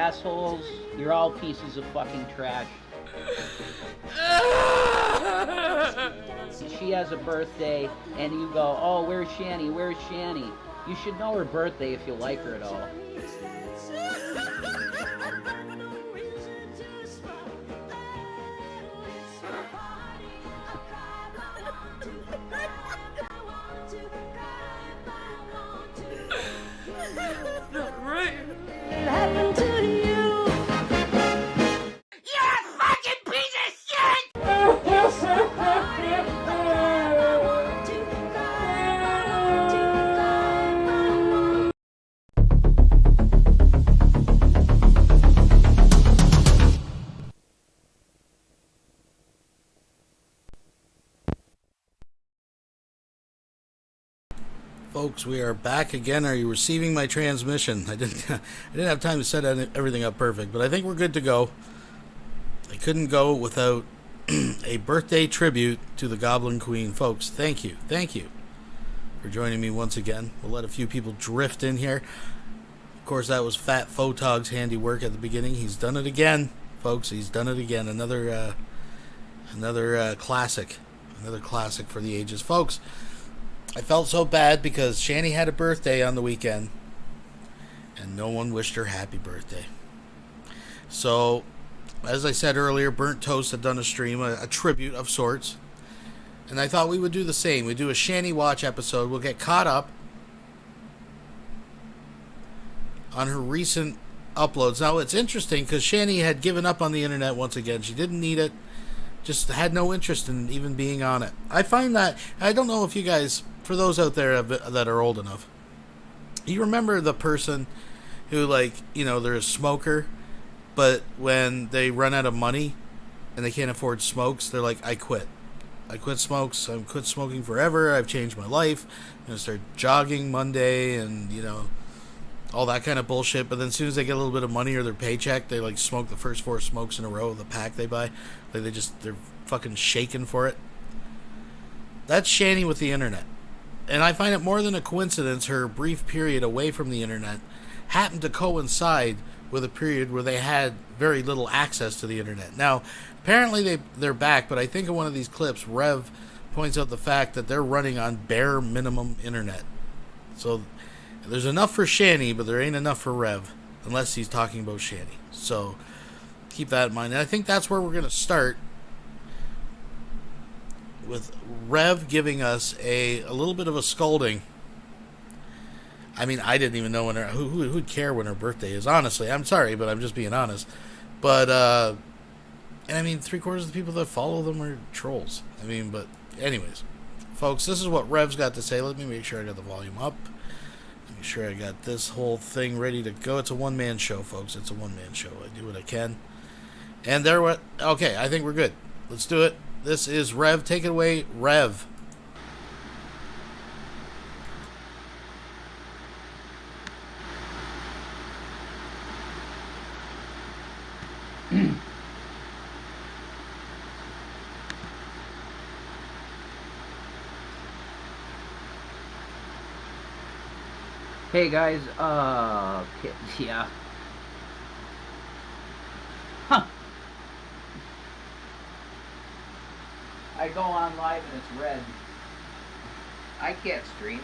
assholes. You're all pieces of fucking trash. She has a birthday, and you go, oh, where's Shanny? Where's Shanny? You should know her birthday if you like her at all. Right. It happened to you. You're a fucking piece of shit! Folks, we are back again. Are you receiving my transmission? I didn't have time to set everything up perfect, but I think we're good to go. I couldn't go without a birthday tribute to the Goblin Queen. Folks, thank you for joining me once again. We'll let a few people drift in here. Of course, that was Fat Photog's handiwork at the beginning. He's done it again, folks. He's done it again. Another classic for the ages, folks. I felt so bad because Shanny had a birthday on the weekend and no one wished her happy birthday. So, as I said earlier, Burnt Toast had done a stream, a tribute of sorts. And I thought we would do the same. We'd do a Shanny Watch episode. We'll get caught up on her recent uploads. Now, it's interesting because Shanny had given up on the internet once again. She didn't need it. Just had no interest in even being on it. I find that, I don't know if you guys, for those out there that are old enough, you remember the person who, like, you know, they're a smoker, but when they run out of money and they can't afford smokes, they're like, I quit smokes. I quit smoking forever. I've changed my life. I'm going to start jogging Monday and, you know, all that kind of bullshit. But then as soon as they get a little bit of money or their paycheck, they like smoke the first 4 smokes in a row of the pack they buy. Like they're fucking shaking for it. That's Shanny with the internet. And I find it more than a coincidence her brief period away from the internet happened to coincide with a period where they had very little access to the internet. Now, apparently they're back, but I think in one of these clips, Rev points out the fact that they're running on bare minimum internet. So there's enough for Shanny, but there ain't enough for Rev, unless he's talking about Shanny. So keep that in mind. And I think that's where we're going to start, with Rev giving us a little bit of a scolding. I mean, I didn't even know when who'd care when her birthday is, honestly. I'm sorry, but I'm just being honest. But, and I mean, 3/4 of the people that follow them are trolls. I mean, but anyways, folks, this is what Rev's got to say. Let me make sure I got the volume up. Make sure I got this whole thing ready to go. It's a one-man show, folks. It's a one-man show. I do what I can. And there what? Okay, I think we're good. Let's do it. This is Rev. Take it away, Rev. Hey guys, yeah. Huh. I go on live and it's red. I can't stream.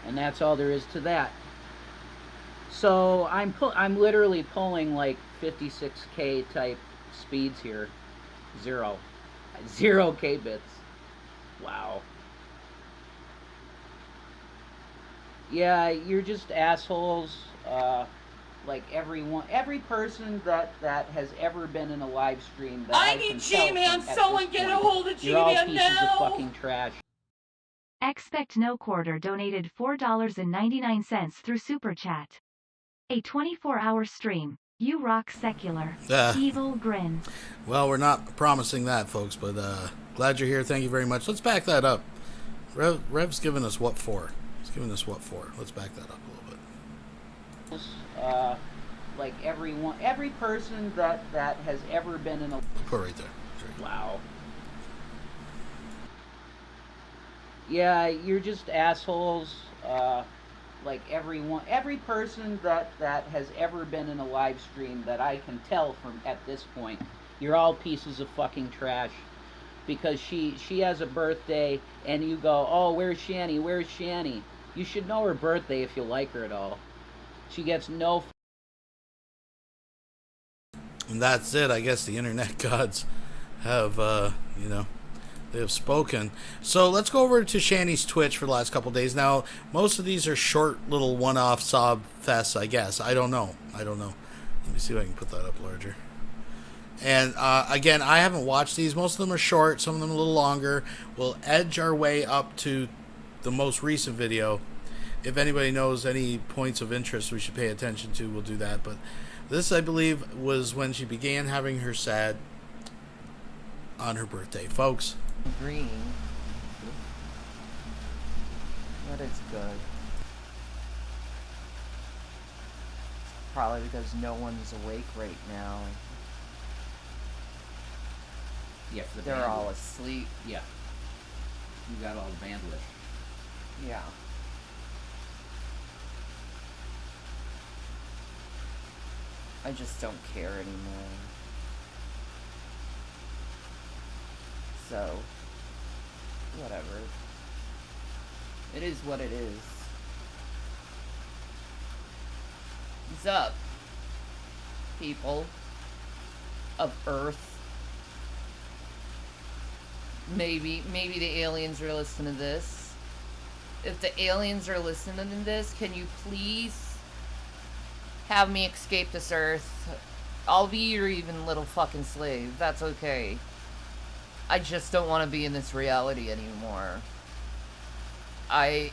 And that's all there is to that. So I'm literally pulling like 56K type speeds here. 0 K bits. Wow. Yeah, you're just assholes. Like every person that has ever been in a live stream that I need G-Man. Someone get a hold of You're all G-Man pieces now. of fucking trash. Expect No Quarter donated $4.99 through Super Chat. A 24-hour stream. You rock secular. Evil grin. Well, we're not promising that, folks, but glad you're here. Thank you very much. Let's back that up. Rev's given us what for? He's Giving us what for? Let's back that up a little bit. Like every person that has ever been in a... Put it right there. Wow. Yeah, you're just assholes. Like every person that has ever been in a live stream that I can tell from at this point, you're all pieces of fucking trash. Because she has a birthday, and you go, oh, where's Shanny? Where's Shanny? You should know her birthday if you like her at all. She gets no... And that's it. I guess the internet gods have, you know, they have spoken. So let's go over to Shanny's Twitch for the last couple days. Now, most of these are short little one-off sob fests, I guess. I don't know. Let me see if I can put that up larger. And, again, I haven't watched these. Most of them are short. Some of them a little longer. We'll edge our way up to the most recent video. If anybody knows any points of interest we should pay attention to, we'll do that. But this, I believe, was when she began having her sad on her birthday. Folks. Green. That is good. Probably because no one's awake right now. Yeah, for the They're bandwidth. all asleep. Yeah. You got all the bandwidth. Yeah. I just don't care anymore. So, whatever. It is what it is. What's up, people of Earth? Maybe the aliens are listening to this. If the aliens are listening to this, can you please have me escape this Earth? I'll be your even little fucking slave. That's okay. I just don't want to be in this reality anymore. I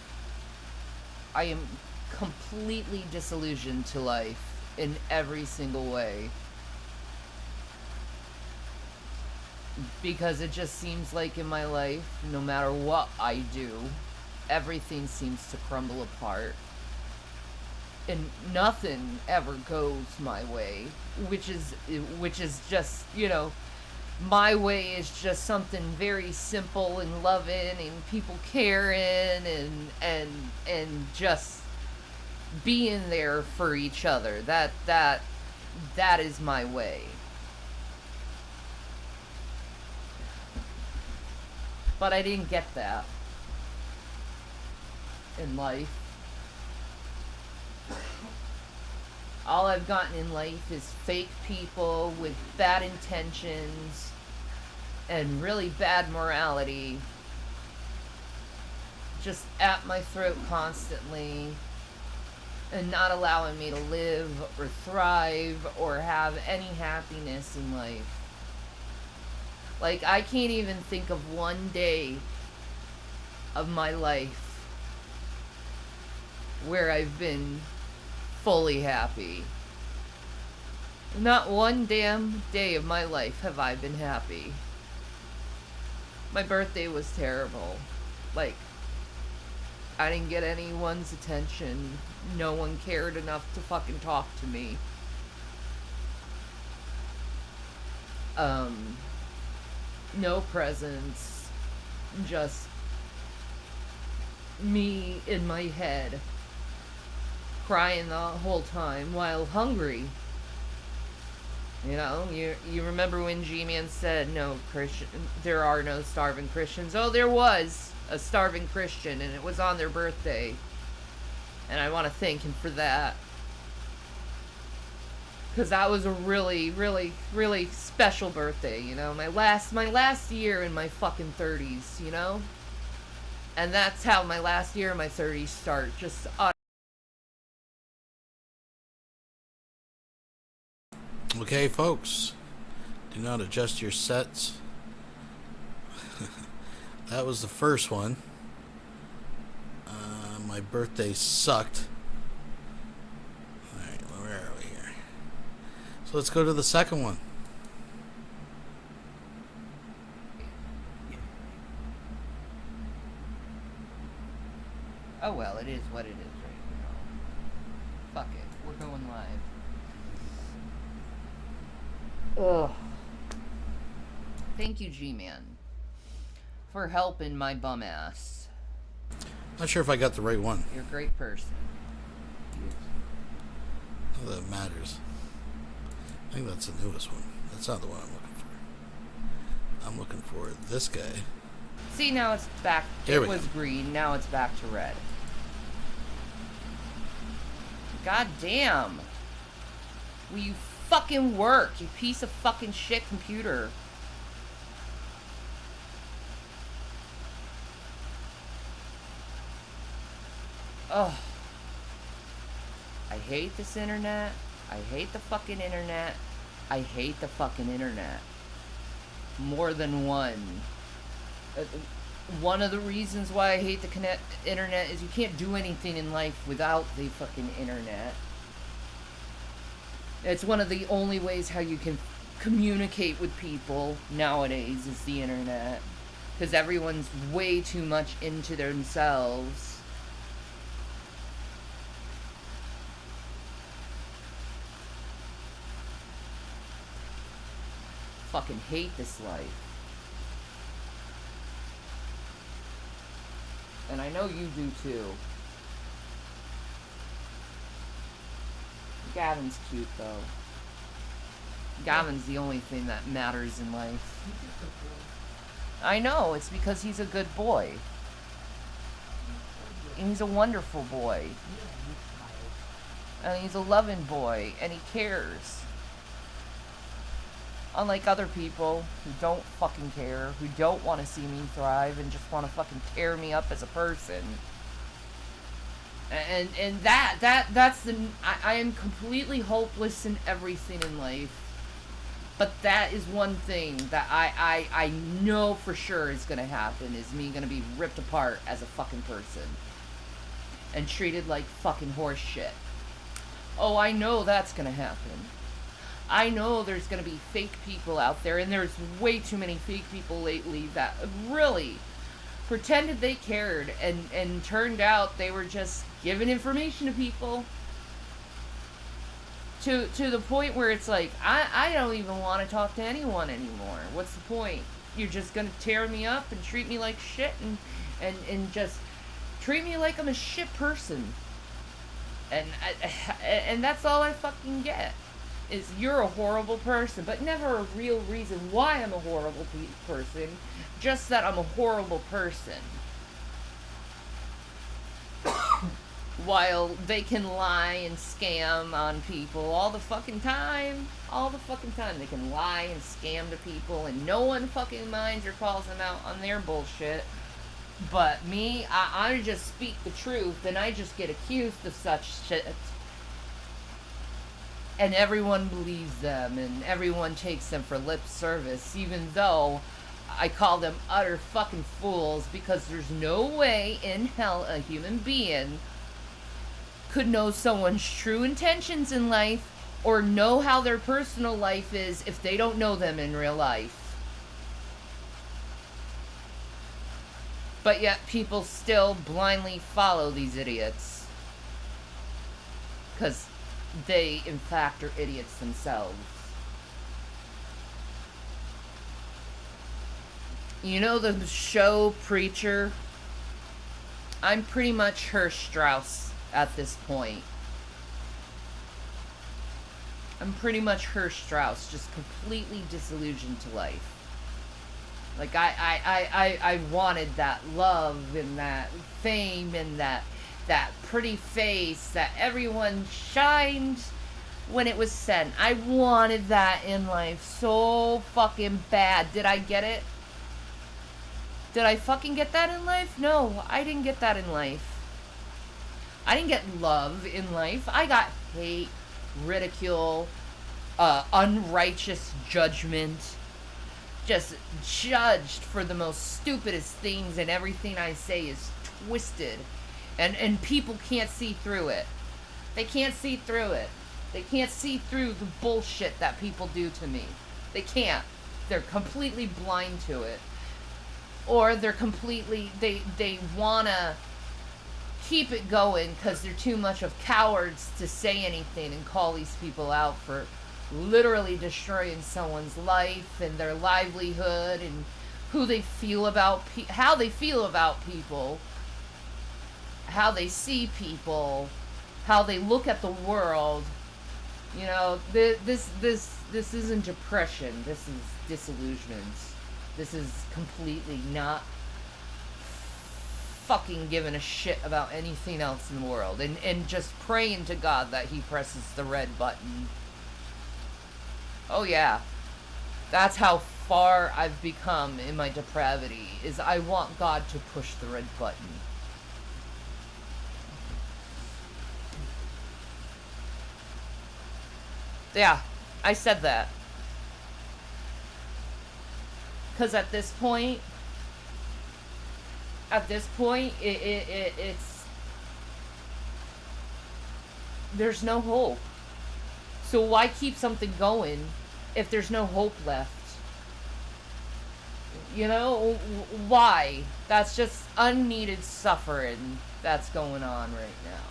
am completely disillusioned to life in every single way. Because it just seems like in my life, no matter what I do, everything seems to crumble apart. And nothing ever goes my way, which is just, you know, my way is just something very simple and loving and people caring and just being there for each other. That is my way. But I didn't get that in life. All I've gotten in life is fake people with bad intentions and really bad morality just at my throat constantly and not allowing me to live or thrive or have any happiness in life. Like, I can't even think of one day of my life where I've been fully happy. Not one damn day of my life have I been happy. My birthday was terrible. Like, I didn't get anyone's attention. No one cared enough to fucking talk to me. No presents. Just me in my head crying the whole time while hungry. You know, you remember when G-Man said, no Christian, there are no starving Christians. Oh, there was a starving Christian, and it was on their birthday. And I want to thank him for that. Because that was a really, really, really special birthday, you know? My last year in my fucking 30s, you know? And that's how my last year in my 30s start. Just Okay, folks, do not adjust your sets. That was the first one. My birthday sucked. Alright, where are we here? So let's go to the second one. Oh well, it is what it is right now. Fuck it. We're going live. Ugh. Thank you, G-Man, for helping my bum ass. Not sure if I got the right one. You're a great person. Not that it matters. I think that's the newest one. That's not the one I'm looking for. I'm looking for this guy. See, now it's back. There It we was go. green, now it's back to red. God damn. Will you fucking work, you piece of fucking shit computer? Ugh. I hate this internet. I hate the fucking internet. I hate the fucking internet. More than one. One of the reasons why I hate the internet is you can't do anything in life without the fucking internet. It's one of the only ways how you can communicate with people nowadays is the internet. Because everyone's way too much into themselves. Fucking hate this life. And I know you do too. Gavin's cute though. Gavin's the only thing that matters in life. I know, it's because he's a good boy. And he's a wonderful boy. And he's a loving boy, and he cares. Unlike other people who don't fucking care, who don't want to see me thrive and just want to fucking tear me up as a person. And that's the... I am completely hopeless in everything in life. But that is one thing that I know for sure is going to happen, is me going to be ripped apart as a fucking person. And treated like fucking horse shit. Oh, I know that's going to happen. I know there's going to be fake people out there, and there's way too many fake people lately that really pretended they cared, and turned out they were just giving information to people. To the point where it's like, I don't even want to talk to anyone anymore. What's the point? You're just going to tear me up and treat me like shit, and just treat me like I'm a shit person. And that's all I fucking get. Is you're a horrible person, but never a real reason why I'm a horrible person, just that I'm a horrible person. While they can lie and scam on people all the fucking time. All the fucking time. They can lie and scam to people, and no one fucking minds or calls them out on their bullshit. But me, I just speak the truth, and I just get accused of such shit. And everyone believes them, and everyone takes them for lip service, even though I call them utter fucking fools, because there's no way in hell a human being could know someone's true intentions in life, or know how their personal life is if they don't know them in real life. But yet people still blindly follow these idiots. Because they, in fact, are idiots themselves. You know the show Preacher? I'm pretty much her Strauss at this point. I'm pretty much her Strauss, just completely disillusioned to life. Like, I wanted that love and that fame and that pretty face that everyone shined when it was sent. I wanted that in life so fucking bad. Did I get it? Did I fucking get that in life? No, I didn't get that in life. I didn't get love in life. I got hate, ridicule, unrighteous judgment. Just judged for the most stupidest things, and everything I say is twisted. And people can't see through it. They can't see through it. They can't see through the bullshit that people do to me. They can't. They're completely blind to it. Or they're completely, they wanna keep it going because they're too much of cowards to say anything and call these people out for literally destroying someone's life and their livelihood and who they feel about, how they feel about people, how they see people, how they look at the world. You know, this isn't depression. This is disillusionment. This is completely not fucking giving a shit about anything else in the world, and just praying to God that he presses the red button. Oh yeah, that's how far I've become in my depravity, is I want God to push the red button. Yeah, I said that. Because at this point, it's, there's no hope. So why keep something going if there's no hope left? You know, why? That's just unneeded suffering that's going on right now.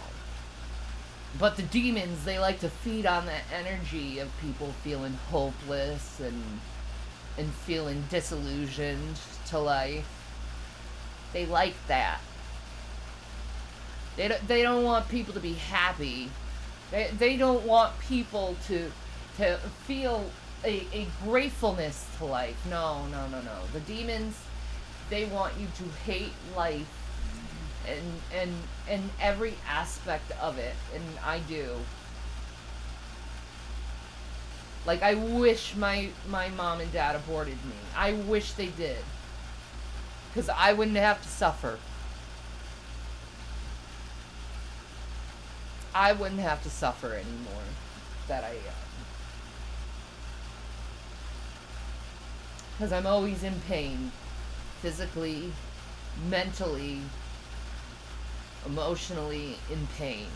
But the demons, they like to feed on that energy of people feeling hopeless and feeling disillusioned to life. They like that. They don't want people to be happy. They don't want people to feel a gratefulness to life. No. The demons, they want you to hate life and every aspect of it, and I do. Like, I wish my mom and dad aborted me. I wish they did. Because I wouldn't have to suffer. I wouldn't have to suffer anymore that I am. Because I'm always in pain. Physically, mentally, emotionally in pain.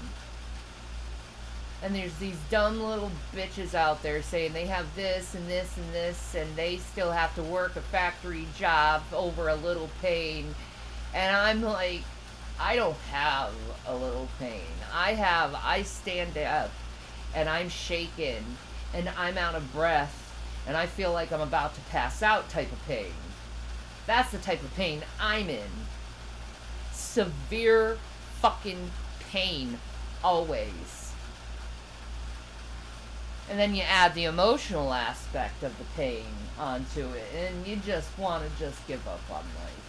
And there's these dumb little bitches out there saying they have this and this and this, and they still have to work a factory job over a little pain. And I'm like, I don't have a little pain. I stand up, and I'm shaken, and I'm out of breath, and I feel like I'm about to pass out type of pain. That's the type of pain I'm in. Severe fucking pain, always. And then you add the emotional aspect of the pain onto it, and you just want to just give up on life.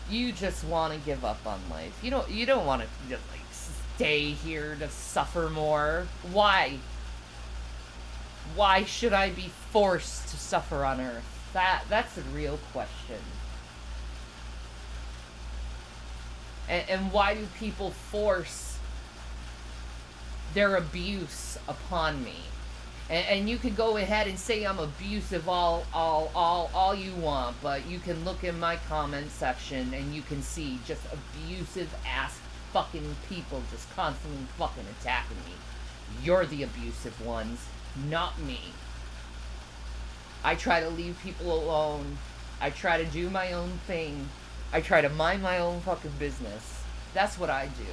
You just want to give up on life. You don't want to just like stay here to suffer more. Why? Why should I be forced to suffer on Earth? That's the real question. And why do people force their abuse upon me? And you can go ahead and say I'm abusive all you want, but you can look in my comment section and you can see just abusive ass fucking people just constantly fucking attacking me. You're the abusive ones, not me. I try to leave people alone. I try to do my own thing. I try to mind my own fucking business. That's what I do.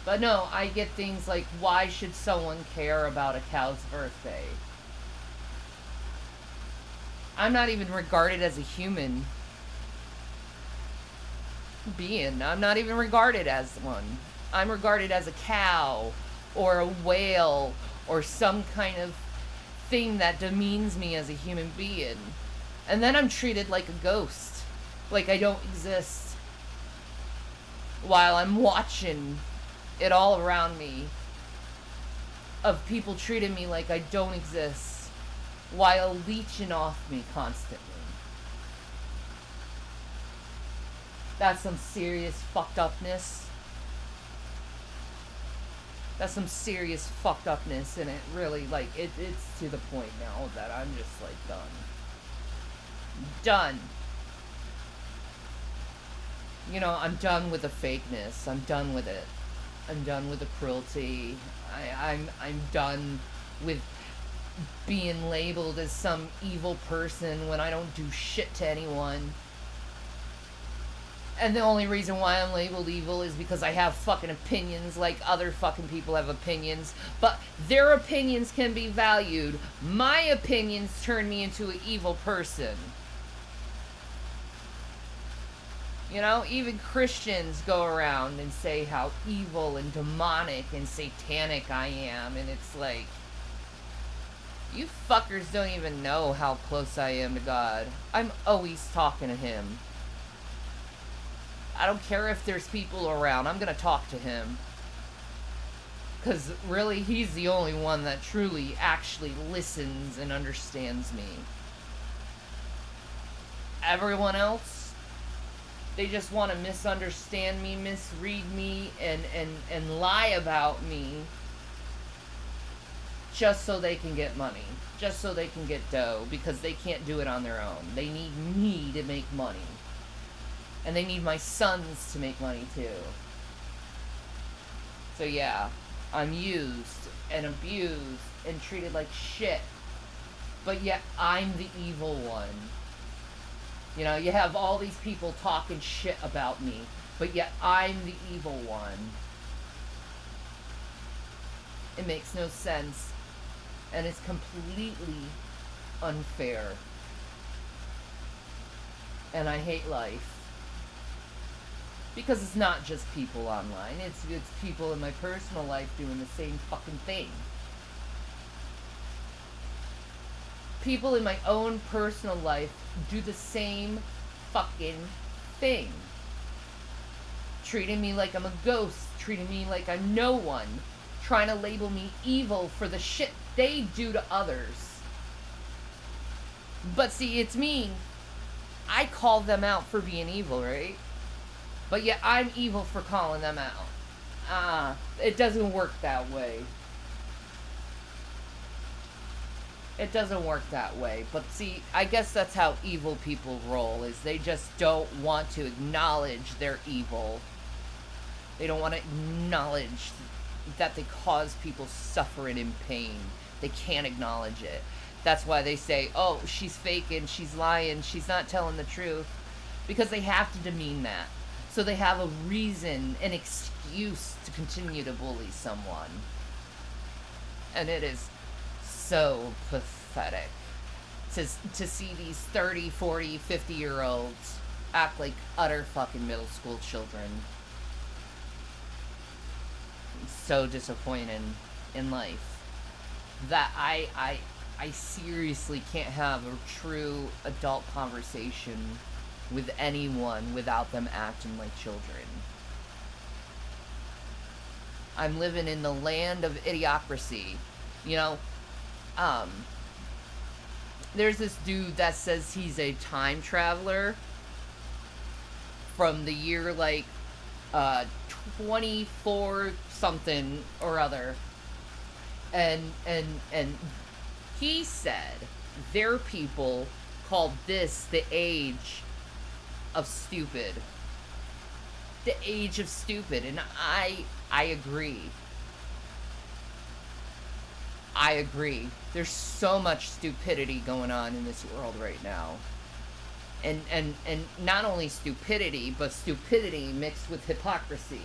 But no, I get things like, why should someone care about a cow's birthday? I'm not even regarded as a human being. I'm not even regarded as one. I'm regarded as a cow or a whale or some kind of thing that demeans me as a human being. And then I'm treated like a ghost. Like I don't exist. While I'm watching it all around me of people treating me like I don't exist while leeching off me constantly. That's some serious fucked upness. That's some serious fucked upness, and it really, like, it's to the point now that I'm just, like, done. Done. You know, I'm done with the fakeness. I'm done with it. I'm done with the cruelty. I'm done with being labeled as some evil person when I don't do shit to anyone. And the only reason why I'm labeled evil is because I have fucking opinions like other fucking people have opinions. But their opinions can be valued. My opinions turn me into an evil person. You know, even Christians go around and say how evil and demonic and satanic I am. And it's like, you fuckers don't even know how close I am to God. I'm always talking to him. I don't care if there's people around. I'm going to talk to him. Because really, he's the only one that truly actually listens and understands me. Everyone else, they just want to misunderstand me, misread me, and lie about me just so they can get money. Just so they can get dough. Because they can't do it on their own. They need me to make money. And they need my sons to make money too. So yeah, I'm used and abused and treated like shit. But yet I'm the evil one. You know, you have all these people talking shit about me, but yet I'm the evil one. It makes no sense. And it's completely unfair. And I hate life. Because it's not just people online, it's people in my personal life doing the same fucking thing. People in my own personal life do the same fucking thing. Treating me like I'm a ghost, treating me like I'm no one, trying to label me evil for the shit they do to others. But see, it's me. I call them out for being evil, right? But yet I'm evil for calling them out. It doesn't work that way. It doesn't work that way. But see, I guess that's how evil people roll, is they just don't want to acknowledge they're evil. They don't want to acknowledge that they cause people suffering and pain. They can't acknowledge it. That's why they say, oh, she's faking, she's lying, she's not telling the truth. Because they have to demean that. So they have a reason, an excuse to continue to bully someone. And it is so pathetic to see these 30, 40, 50-year-olds act like utter fucking middle school children. It's so disappointing in life that I seriously can't have a true adult conversation with anyone without them acting like children. I'm living in the land of idiocracy. You know, there's this dude that says he's a time traveler from the year, like, 24 something or other. And he said their people called this the age of stupid. The age of stupid. And I agree. I agree. There's so much stupidity going on in this world right now. And not only stupidity, but stupidity mixed with hypocrisy.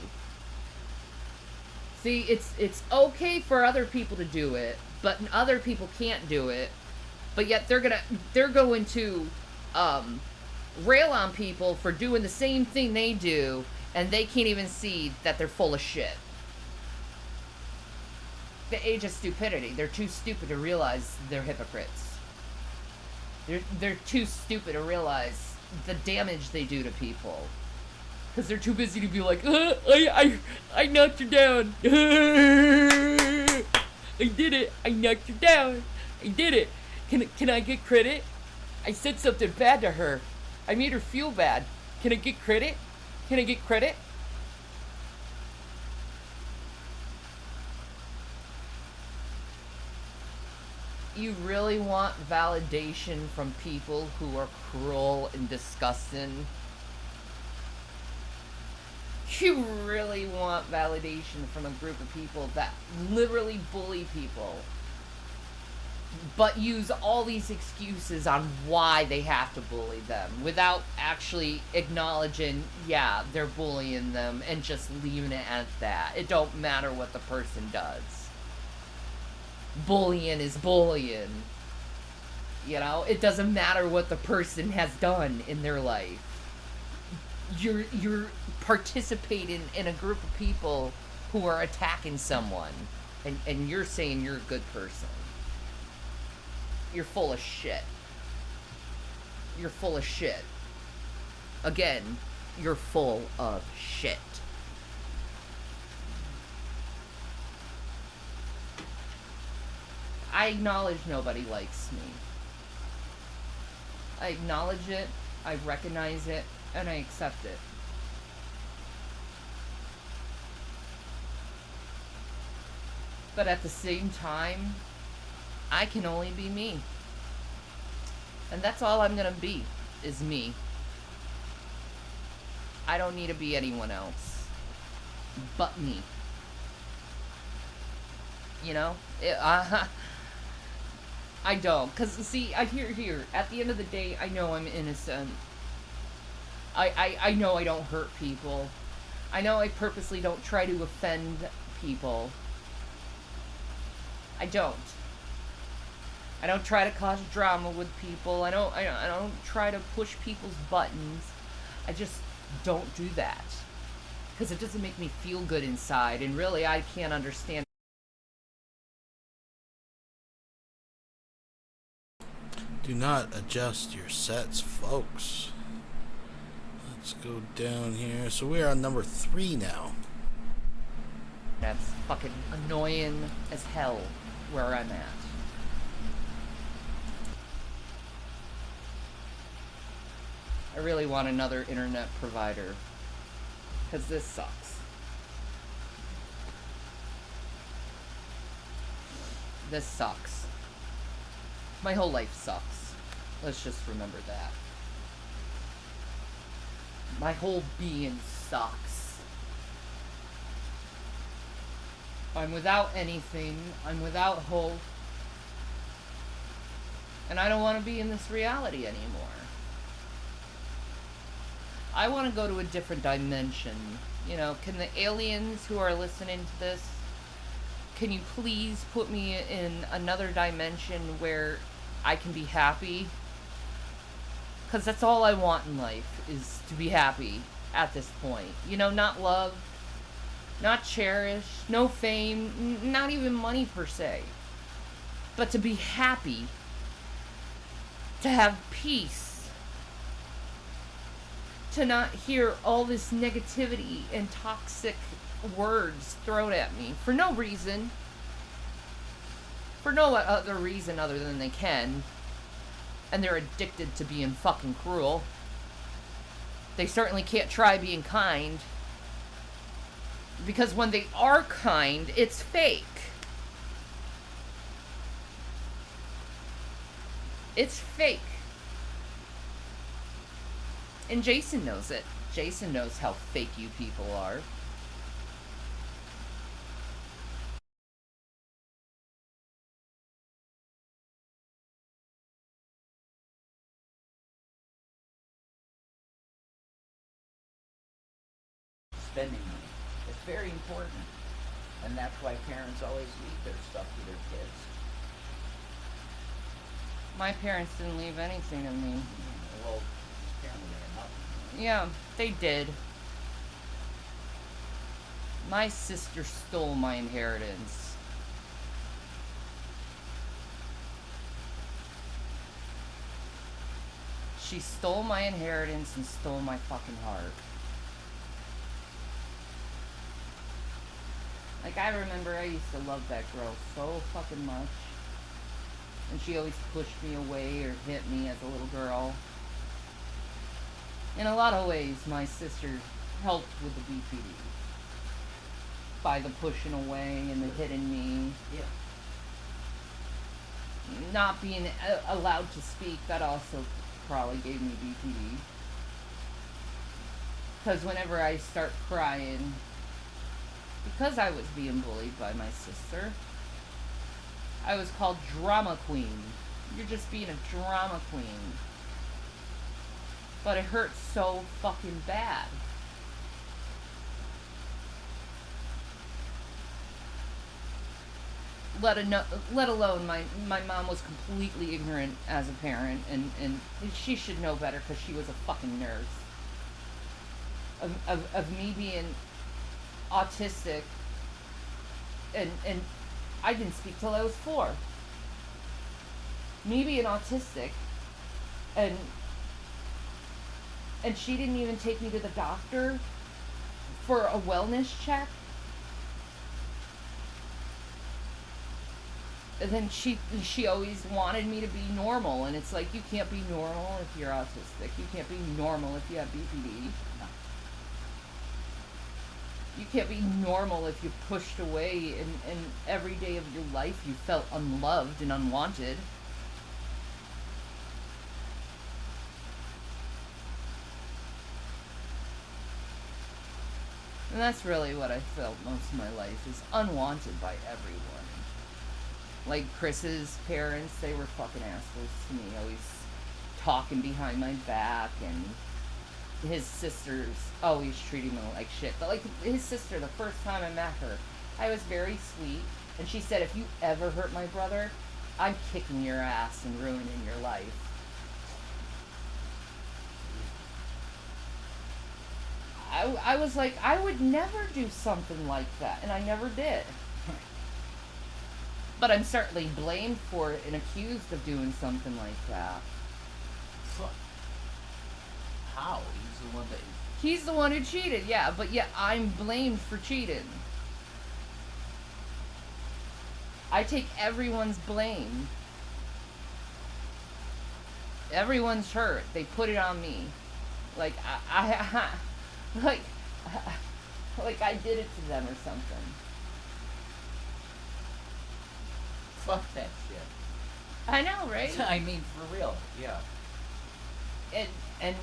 See, it's okay for other people to do it, but other people can't do it. But yet they're going to rail on people for doing the same thing they do, and they can't even see that they're full of shit. The age of stupidity. They're too stupid to realize they're hypocrites. They're too stupid to realize the damage they do to people. Because they're too busy to be like, I knocked her down. I did it. I knocked her down. I did it. Can I get credit? I said something bad to her. I made her feel bad. Can I get credit? Can I get credit? You really want validation from people who are cruel and disgusting? You really want validation from a group of people that literally bully people? but use all these excuses on why they have to bully them without actually acknowledging, yeah, they're bullying them, and just leaving it at that. It don't matter what the person does. Bullying is bullying. You know, it doesn't matter what the person has done in their life. You're participating in a group of people who are attacking someone, and you're saying you're a good person. You're full of shit. You're full of shit. Again, you're full of shit. I acknowledge nobody likes me. I acknowledge it, I recognize it, and I accept it. But at the same time, I can only be me. And that's all I'm gonna be, is me. I don't need to be anyone else but me. You know? I don't. Because, see, here, at the end of the day, I know I'm innocent. I know I don't hurt people. I know I purposely don't try to offend people. I don't. I don't try to cause drama with people. I don't try to push people's buttons. I just don't do that. Because it doesn't make me feel good inside, and really I can't understand. Do not adjust your sets, folks. Let's go down here. So we're on number 3 now. That's fucking annoying as hell where I'm at. I really want another internet provider, because this sucks. This sucks. My whole life sucks. Let's just remember that. My whole being sucks. I'm without anything. I'm without hope. And I don't want to be in this reality anymore. I want to go to a different dimension. You know, can the aliens who are listening to this, can you please put me in another dimension where I can be happy? Because that's all I want in life, is to be happy at this point. You know, not loved, not cherished, no fame, not even money per se. But to be happy, to have peace, to not hear all this negativity and toxic words thrown at me for no reason. For no other reason other than they can. And they're addicted to being fucking cruel. They certainly can't try being kind. Because when they are kind, it's fake. It's fake. And Jason knows it. Jason knows how fake you people are. Spending money. It's very important. And that's why parents always leave their stuff to their kids. My parents didn't leave anything to me. Well, apparently enough. Yeah, they did. My sister stole my inheritance. She stole my inheritance and stole my fucking heart. Like, I remember I used to love that girl so fucking much. And she always pushed me away or hit me as a little girl. In a lot of ways, my sister helped with the BPD. By the pushing away and the hitting me. Yeah. Not being allowed to speak, that also probably gave me BPD. Because whenever I start crying, because I was being bullied by my sister, I was called drama queen. You're just being a drama queen. But it hurts so fucking bad. Let alone my mom was completely ignorant as a parent, and she should know better because she was a fucking nurse. Of me being autistic, and I didn't speak till I was 4. Me being autistic, and she didn't even take me to the doctor for a wellness check. And then she always wanted me to be normal, and it's like, you can't be normal if you're autistic. You can't be normal if you have BPD. No. You can't be normal if you're pushed away, and every day of your life you felt unloved and unwanted. And that's really what I felt most of my life, is unwanted by everyone. Like Chris's parents, they were fucking assholes to me, always talking behind my back, and his sisters always treating me like shit. But like his sister, the first time I met her, I was very sweet, and she said, if you ever hurt my brother, I'm kicking your ass and ruining your life. I was like, I would never do something like that, and I never did. But I'm certainly blamed for it and accused of doing something like that. How? He's the one who cheated, yeah, but yet I'm blamed for cheating. I take everyone's blame. Everyone's hurt. They put it on me. Like, like I did it to them or something. Fuck that shit. I know, right? I mean, for real. Yeah. And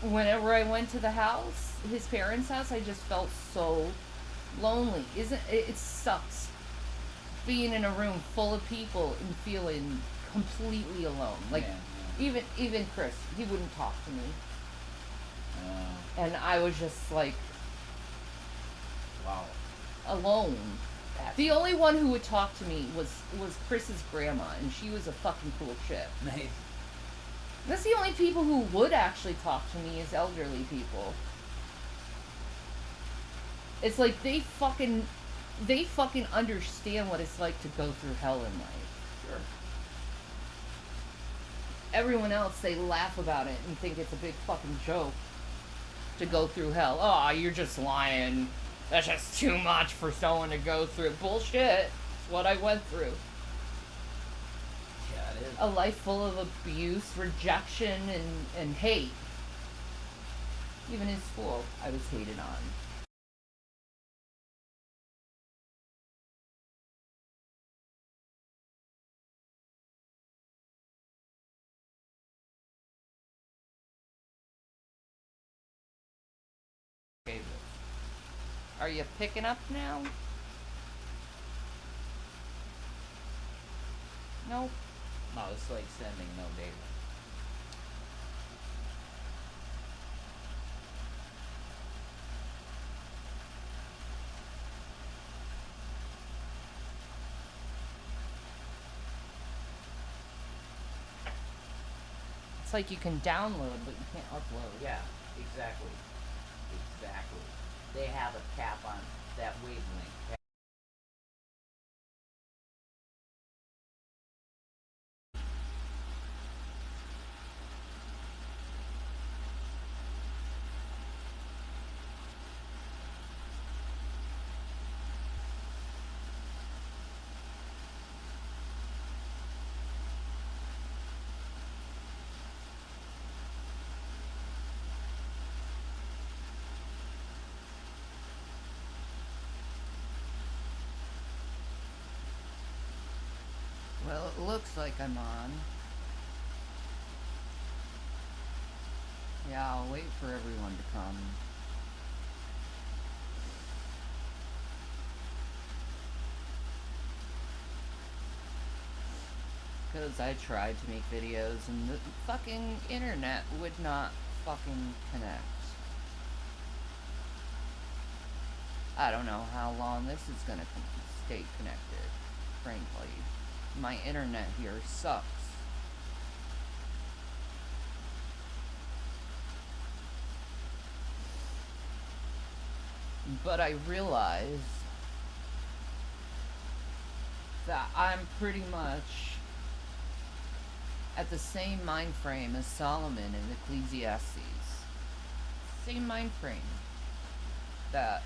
whenever I went to the house, his parents' house, I just felt so lonely. It sucks being in a room full of people and feeling completely alone. Like, yeah. Even Chris, he wouldn't talk to me. And I was just like, wow, alone. The only one who would talk to me was Chris's grandma, and she was a fucking cool chick. Nice. That's the only people who would actually talk to me, is elderly people. It's like they fucking understand what it's like to go through hell in life. Sure. Everyone else, they laugh about it and think it's a big fucking joke to go through hell. Oh, you're just lying. That's just too much for someone to go through. Bullshit. It's what I went through. Yeah, it is. A life full of abuse, rejection, and hate. Even in school, I was hated on. Okay. Are you picking up now? Nope. No, it's like sending no data. It's like you can download, but you can't upload. Yeah, exactly. Exactly. They have a cap on that wavelength. Well, it looks like I'm on. Yeah, I'll wait for everyone to come. because I tried to make videos and the fucking internet would not fucking connect. I don't know how long this is gonna stay connected, frankly. My internet here sucks. But I realize that I'm pretty much at the same mind frame as Solomon in Ecclesiastes. Same mind frame. That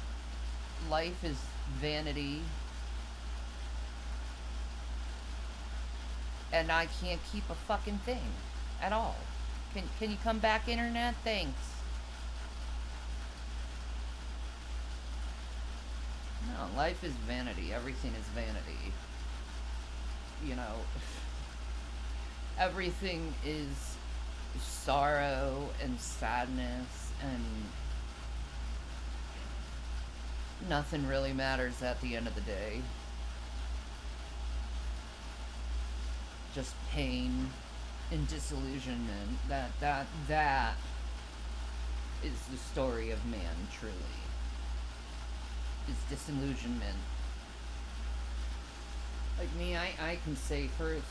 life is vanity. And I can't keep a fucking thing at all. Can you come back, internet? Thanks. No, life is vanity. Everything is vanity. You know, everything is sorrow and sadness, and nothing really matters at the end of the day. Just pain and disillusionment. That is the story of man, truly. Is disillusionment. Like me, I can say first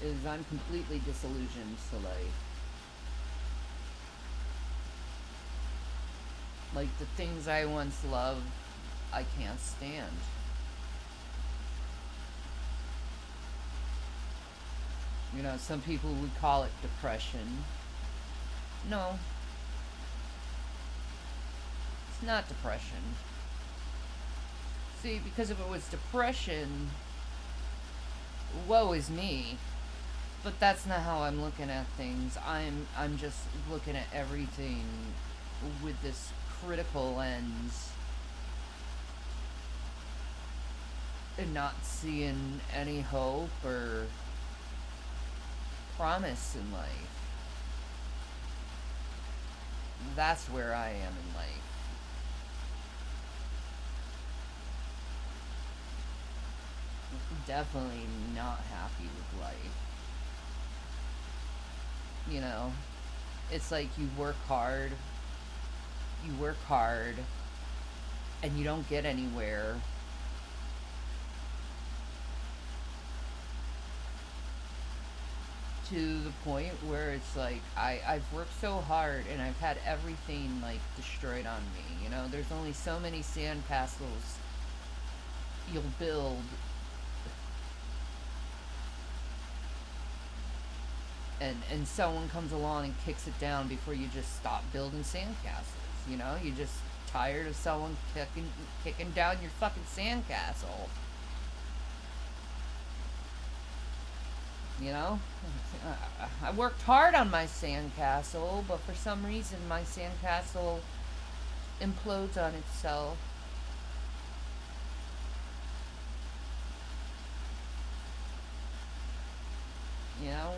is I'm completely disillusioned to life. Like the things I once loved, I can't stand. You know, some people would call it depression. No. It's not depression. See, because if it was depression, woe is me. But that's not how I'm looking at things. I'm just looking at everything with this critical lens and not seeing any hope or promise in life. That's where I am in life. Definitely not happy with life. You know, it's like you work hard, and you don't get anywhere. To the point where it's like, I've worked so hard and I've had everything, like, destroyed on me. You know, there's only so many sandcastles you'll build. And someone comes along and kicks it down before you just stop building sandcastles. You know, you're just tired of someone kicking down your fucking sandcastle. You know? I worked hard on my sandcastle, but for some reason my sandcastle implodes on itself. You know?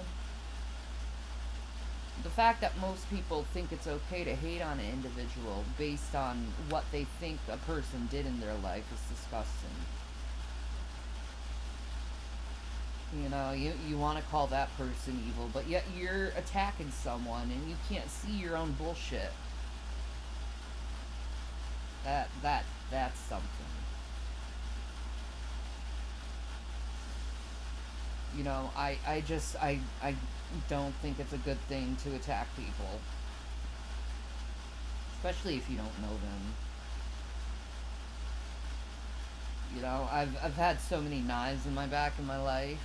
The fact that most people think it's okay to hate on an individual based on what they think a person did in their life is disgusting. You know, you want to call that person evil, but yet you're attacking someone and you can't see your own bullshit. That's something. You know, I don't think it's a good thing to attack people. Especially if you don't know them. You know, I've had so many knives in my back in my life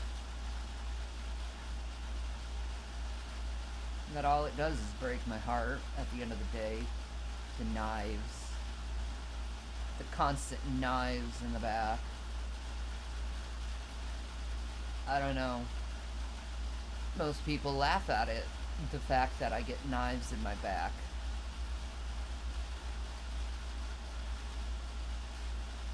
that all it does is break my heart at the end of the day. The knives. The constant knives in the back. I don't know. Most people laugh at it, the fact that I get knives in my back.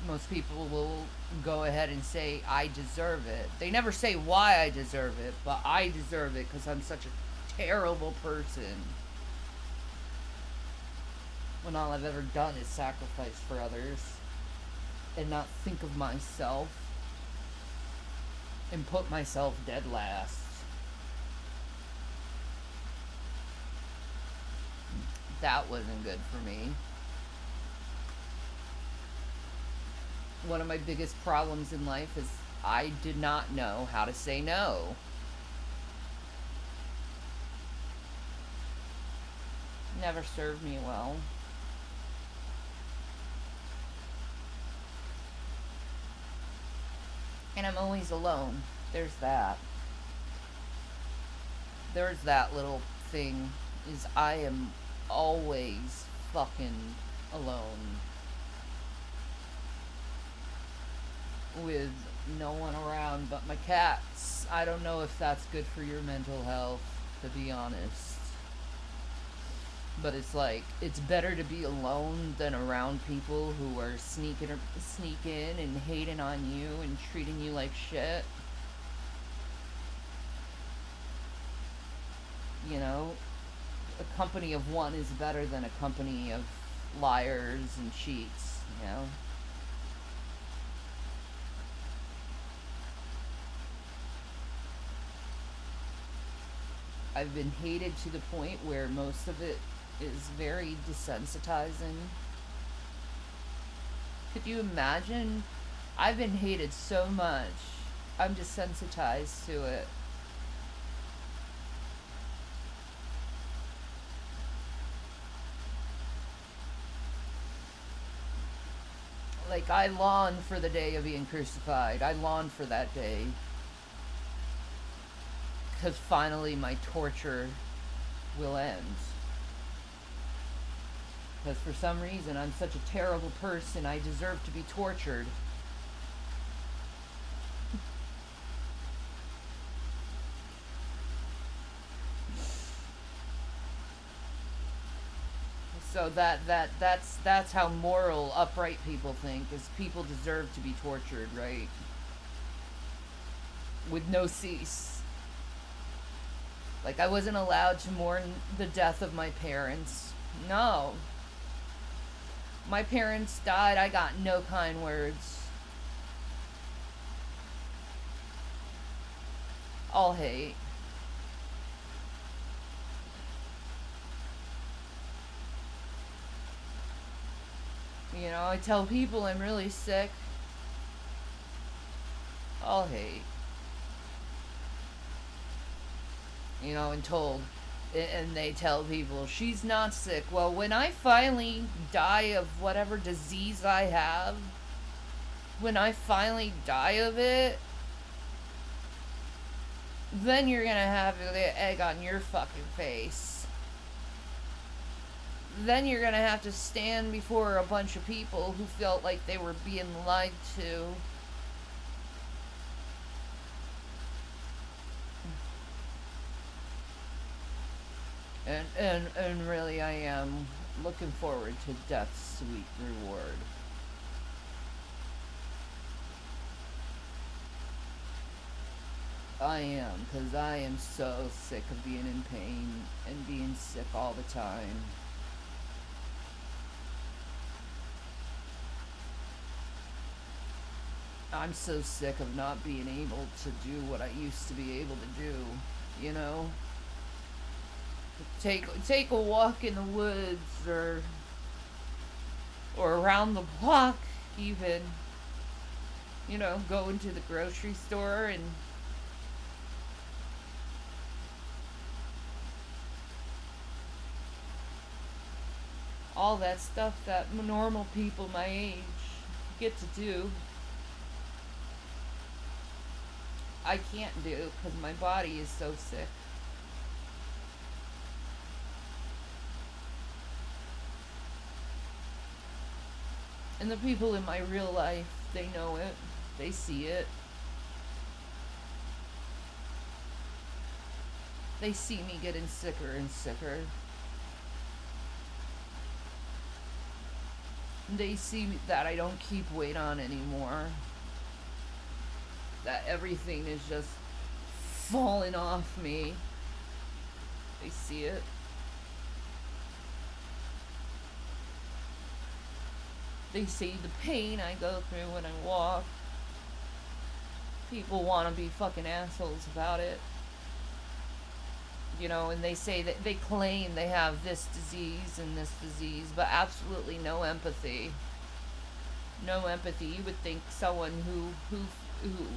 Most people will go ahead and say, I deserve it. They never say why I deserve it, but I deserve it because I'm such a terrible person. When all I've ever done is sacrifice for others and not think of myself. and put myself dead last. That wasn't good for me. One of my biggest problems in life is I did not know how to say no. Never served me well. And I'm always alone. There's that. There's that little thing, is I am always fucking alone. With no one around but my cats. I don't know if that's good for your mental health, to be honest. But it's like, it's better to be alone than around people who are sneaking and hating on you and treating you like shit. You know, a company of one is better than a company of liars and cheats, you know? I've been hated to the point where most of it is very desensitizing. Could you imagine? I've been hated so much, I'm desensitized to it. Like, I long for the day of being crucified. I long for that day. Because finally my torture will end. Because for some reason I'm such a terrible person, I deserve to be tortured. So that's how moral, upright people think, is people deserve to be tortured, right? With no cease. Like, I wasn't allowed to mourn the death of my parents. No. My parents died, I got no kind words. All hate. You know, I tell people I'm really sick. All hate. You know, and they tell people, she's not sick. Well, when I finally die of whatever disease I have, when I finally die of it, then you're gonna have the egg on your fucking face. Then you're gonna have to stand before a bunch of people who felt like they were being lied to. And really, I am looking forward to death's sweet reward. I am, because I am so sick of being in pain and being sick all the time. I'm so sick of not being able to do what I used to be able to do, you know? Take a walk in the woods, or around the block, even. You know, go into the grocery store and all that stuff that normal people my age get to do. I can't do because my body is so sick. And the people in my real life, they know it. They see it. They see me getting sicker and sicker. They see that I don't keep weight on anymore. That everything is just falling off me. They see it. They see the pain I go through when I walk. people want to be fucking assholes about it. You know, and they say that they claim they have this disease and this disease, but absolutely no empathy. No empathy. You would think someone who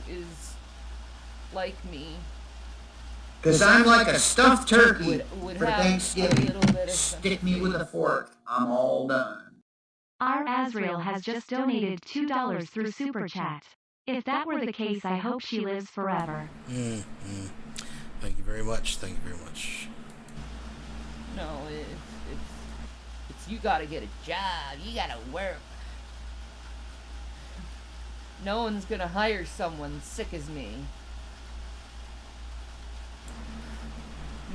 is like me, Cause I'm like a stuffed turkey would for have Thanksgiving. a little bit of Stick me with a fork. I'm all done. Our Azrael has just donated $2 through Super Chat. If that were the case, I hope she lives forever. Thank you very much. Thank you very much. No, it's you gotta get a job. You gotta work. No one's gonna hire someone sick as me.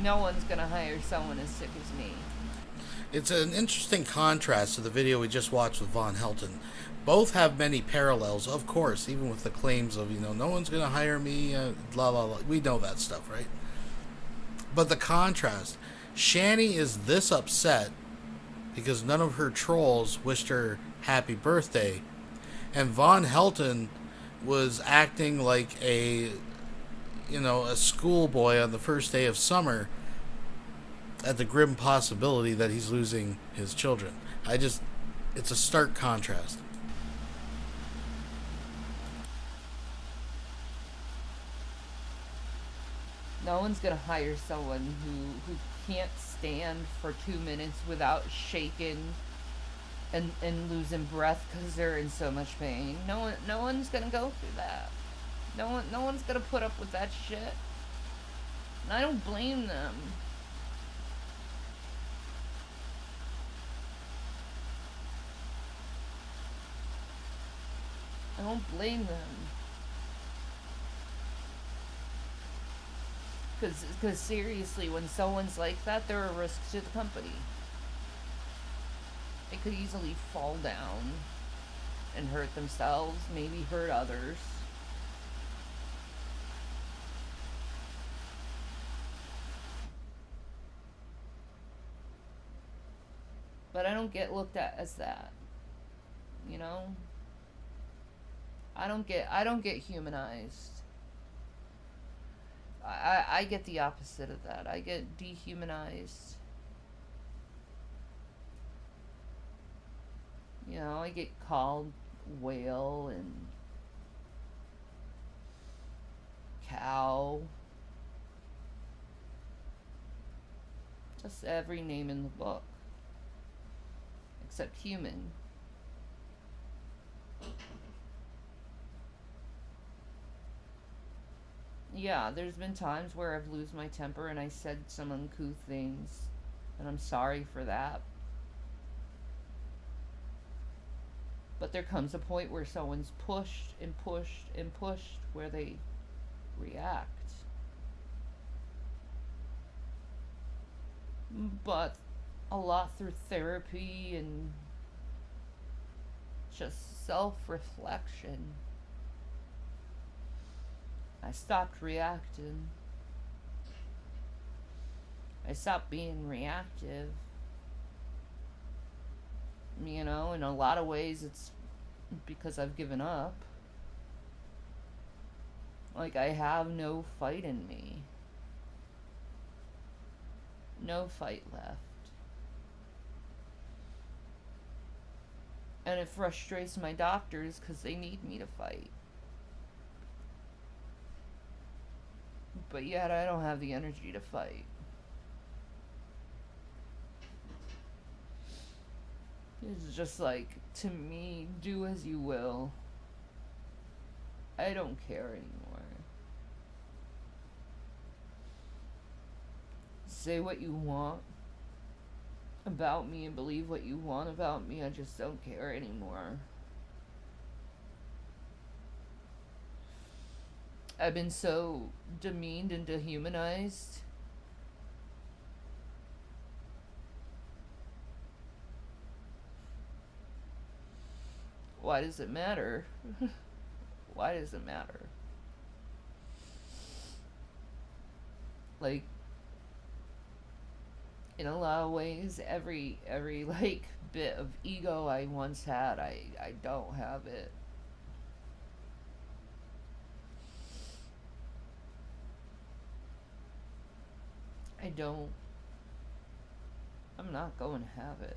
No one's gonna hire someone as sick as me. It's an interesting contrast to the video we just watched with Von Helton. Both have many parallels, of course, even with the claims of, no one's going to hire me, blah, blah, blah. We know that stuff, right? But the contrast, Shanny is this upset because none of her trolls wished her happy birthday, and Von Helton was acting like a schoolboy on the first day of summer at the grim possibility that he's losing his children. It's a stark contrast. No one's gonna hire someone who can't stand for 2 minutes without shaking and losing breath because they're in so much pain. No one's gonna go through that. No one's gonna put up with that shit. And I don't blame them. I don't blame them. Because seriously, when someone's like that, they're a risk to the company. They could easily fall down and hurt themselves, maybe hurt others. But I don't get looked at as that. I don't get humanized. I get the opposite of that. I get dehumanized. I get called whale and cow. Just every name in the book. Except human. Yeah, there's been times where I've lost my temper and I said some uncouth things, and I'm sorry for that. But there comes a point where someone's pushed and pushed and pushed where they react. But a lot through therapy and just self-reflection, I stopped reacting. I stopped being reactive. In a lot of ways it's because I've given up. Like, I have no fight in me. No fight left. And it frustrates my doctors because they need me to fight. But yet I don't have the energy to fight. It's just like, to me, do as you will. I don't care anymore. Say what you want about me and believe what you want about me. I just don't care anymore. I've been so demeaned and dehumanized. Why does it matter? Why does it matter? Like, in a lot of ways, every like bit of ego I once had, I don't have it. don't. I'm not going to have it.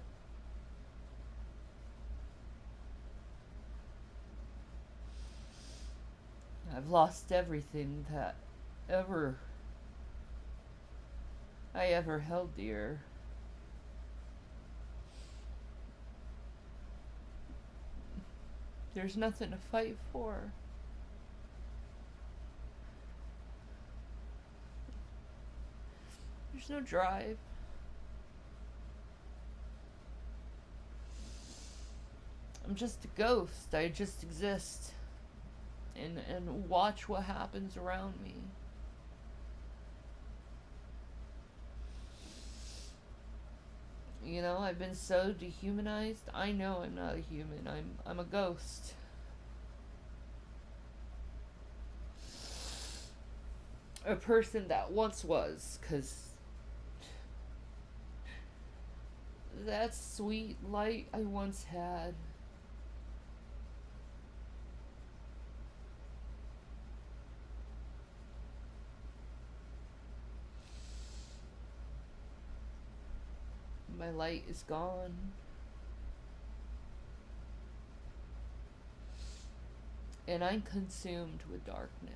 I've lost everything that I ever held dear. There's nothing to fight for. There's no drive. I'm just a ghost. I just exist. And watch what happens around me. You know, I've been so dehumanized. I know I'm not a human. I'm a ghost. A person that once was, 'cause that sweet light I once had my light is gone. And I'm consumed with darkness.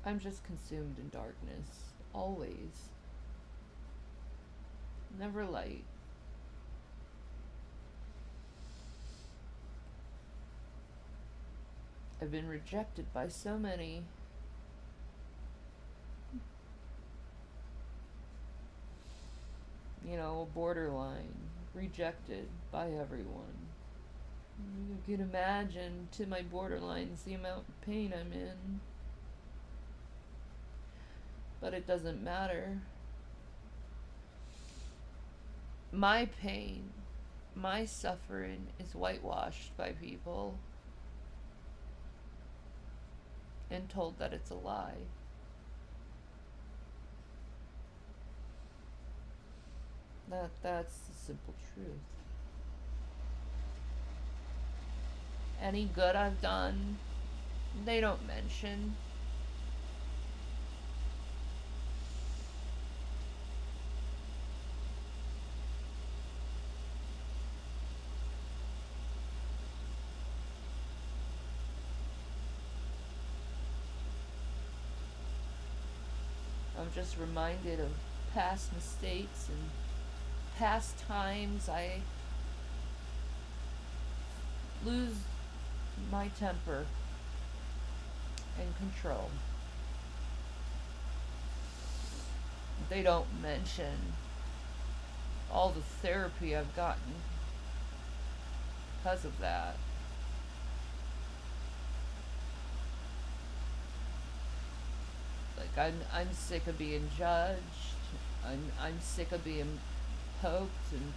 I'm just consumed in darkness. Always. Never light. I've been rejected by so many. You know, borderline. Rejected by everyone. You can imagine to my borderlines the amount of pain I'm in. But it doesn't matter. My pain, my suffering is whitewashed by people and told that it's a lie. That's the simple truth. Any good I've done, they don't mention. I'm just reminded of past mistakes and past times I lose my temper and control. They don't mention all the therapy I've gotten because of that. Like I'm sick of being judged. I'm sick of being poked and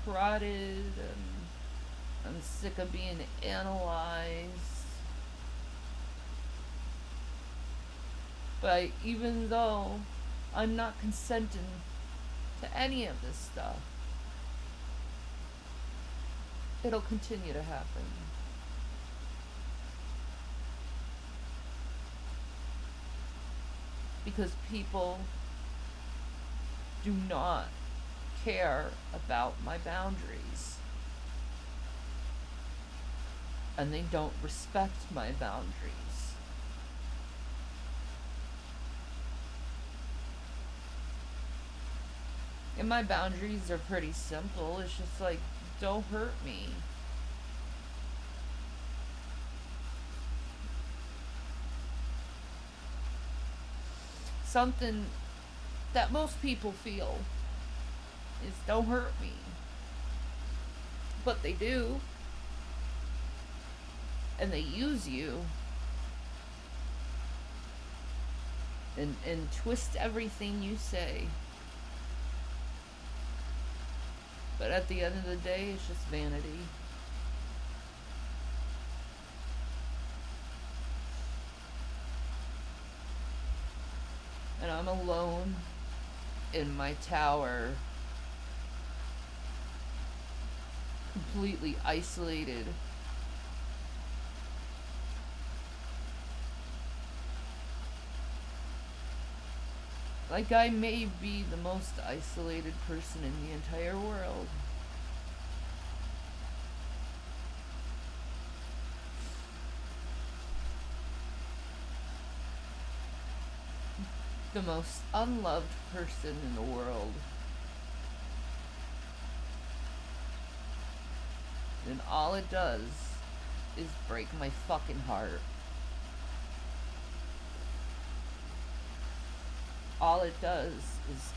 prodded, and I'm sick of being analyzed. But even though I'm not consenting to any of this stuff, it'll continue to happen. Because people do not care about my boundaries. And they don't respect my boundaries. And my boundaries are pretty simple. It's just like, don't hurt me. Something that most people feel is don't hurt me. But they do. And they use you. And twist everything you say. But at the end of the day, it's just vanity. And I'm alone in my tower, completely isolated Like, I may be the most isolated person in the entire world. The most unloved person in the world. And all it does is break my fucking heart. All it does is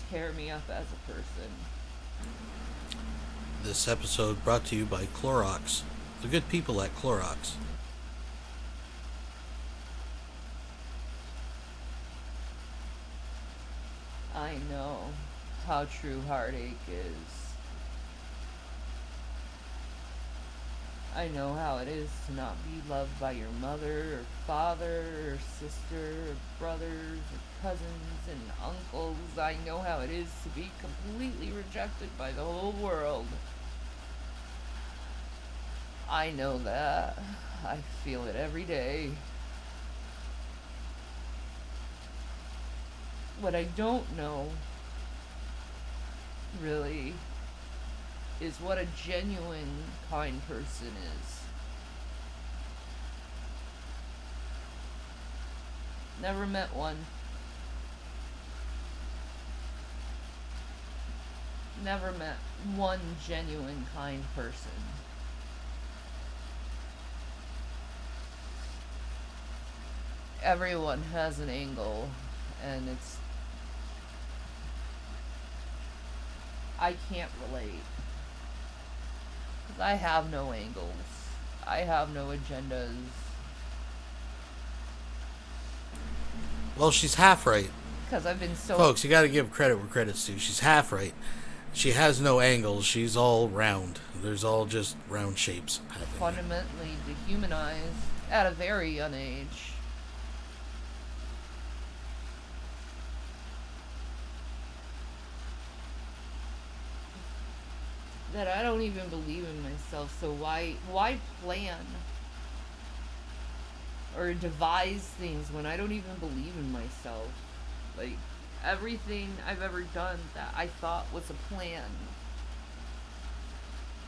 tear me up as a person. This episode brought to you by Clorox. The good people at Clorox. I know how true heartache is. I know how it is to not be loved by your mother, or father, or sister, or brothers, or cousins, and uncles. I know how it is to be completely rejected by the whole world. I know that. I feel it every day. What I don't know, really, is what a genuine, kind person is. Never met one. Never met one genuine, kind person. Everyone has an angle, and I can't relate. Because I have no angles. I have no agendas. Well, she's half right. Because I've been so... Folks, you gotta give credit where credit's due. She's half right. She has no angles. She's all round. There's all just round shapes happening. Fundamentally dehumanized at a very young age. That I don't even believe in myself, so why plan or devise things when I don't even believe in myself? Like, everything I've ever done that I thought was a plan,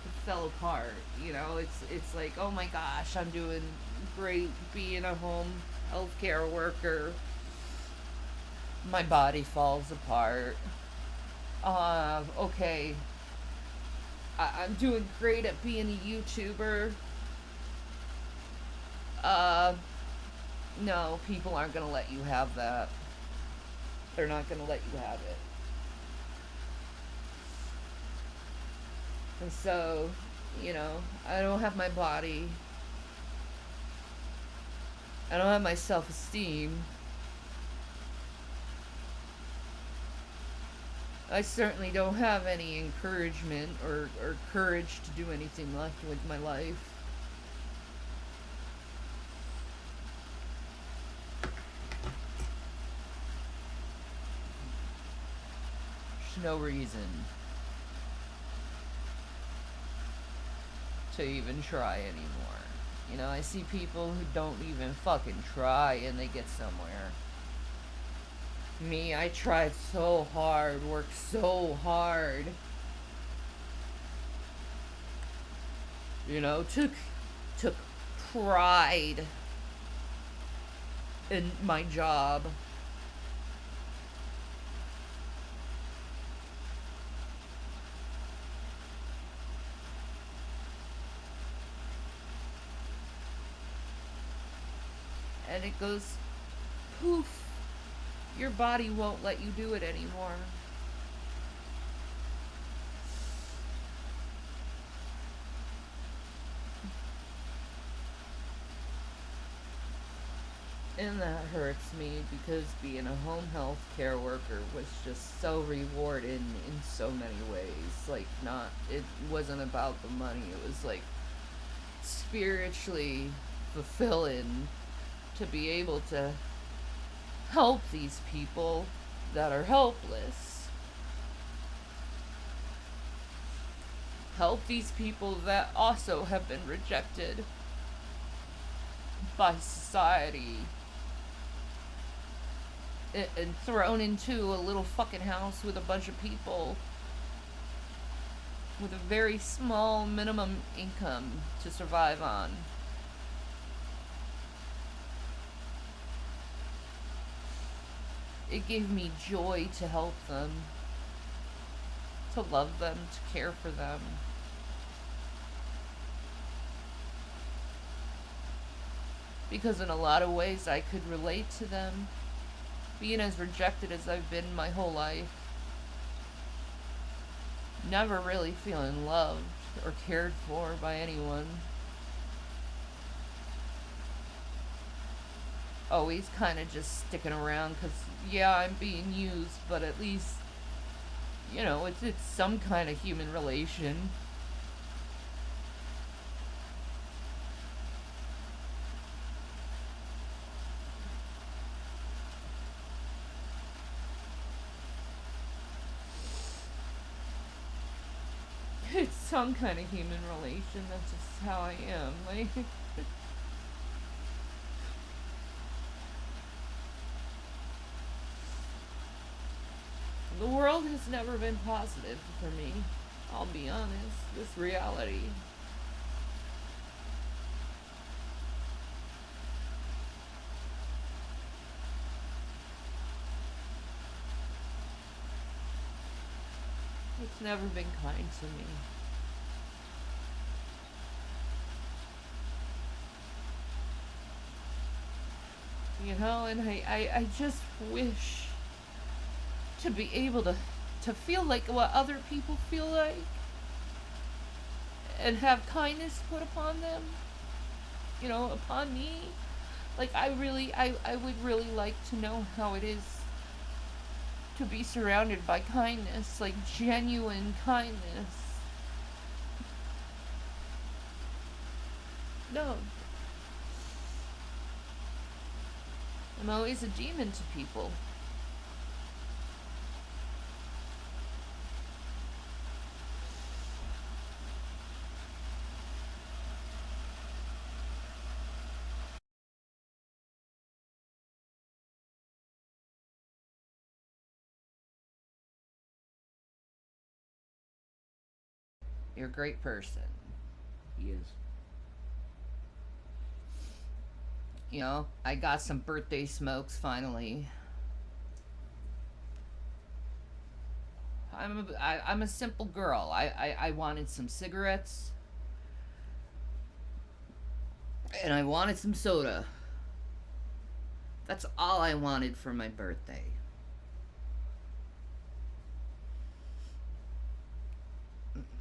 it fell apart, you know? It's like, oh my gosh, I'm doing great being a home healthcare worker. My body falls apart. Okay. I'm doing great at being a YouTuber. No, people aren't gonna let you have that. They're not gonna let you have it. And so, you know, I don't have my body. I don't have my self-esteem. I certainly don't have any encouragement or courage to do anything left with my life. There's no reason to even try anymore. You know, I see people who don't even fucking try and they get somewhere. Me, I tried so hard, worked so hard. You know, took pride in my job. And it goes poof. Your body won't let you do it anymore. And that hurts me because being a home health care worker was just so rewarding in so many ways. Like, it wasn't about the money. It was like spiritually fulfilling to be able to help these people that are helpless. Help these people that also have been rejected by society. and thrown into a little fucking house with a bunch of people with a very small minimum income to survive on. It gave me joy to help them, to love them, to care for them. Because in a lot of ways I could relate to them, being as rejected as I've been my whole life. Never really feeling loved or cared for by anyone. Always kind of just sticking around because, yeah, I'm being used, but at least, you know, it's some kind of human relation. It's some kind of human relation. That's just how I am. Like, the world has never been positive for me. I'll be honest. This reality. It's never been kind to me. You know, and I just wish to be able to feel like what other people feel like and have kindness put upon them, you know, upon me. Like, I would really like to know how it is to be surrounded by kindness, like genuine kindness. No. I'm always a demon to people. You're a great person. He is. You know, I got some birthday smokes finally. I'm a simple girl. I wanted some cigarettes. And I wanted some soda. That's all I wanted for my birthday.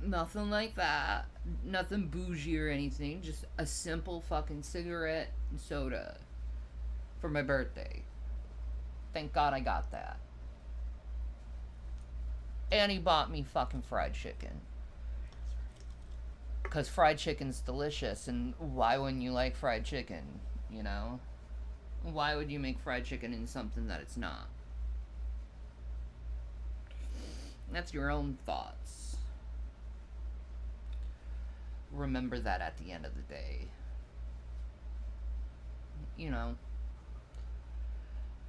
Nothing like that. Nothing bougie or anything. Just a simple fucking cigarette and soda for my birthday. Thank God I got that. And he bought me fucking fried chicken. Because fried chicken's delicious, and why wouldn't you like fried chicken, you know? Why would you make fried chicken in something that it's not? That's your own thoughts. Remember that at the end of the day. You know,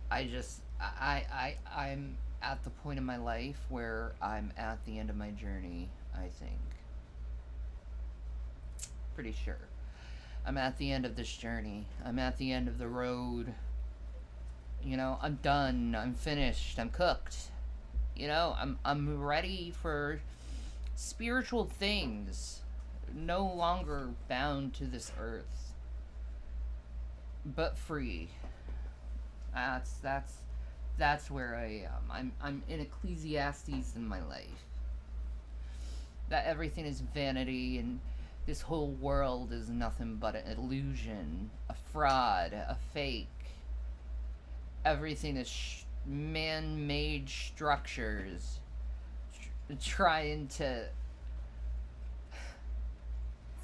I'm at the point in my life where I'm at the end of my journey, I think. Pretty sure. I'm at the end of this journey. I'm at the end of the road. You know, I'm done. I'm finished. I'm cooked. You know, I'm ready for spiritual things. No longer bound to this earth, but free. That's where I am. I'm in Ecclesiastes in my life. That everything is vanity and this whole world is nothing but an illusion, a fraud, a fake. Everything is man-made structures trying to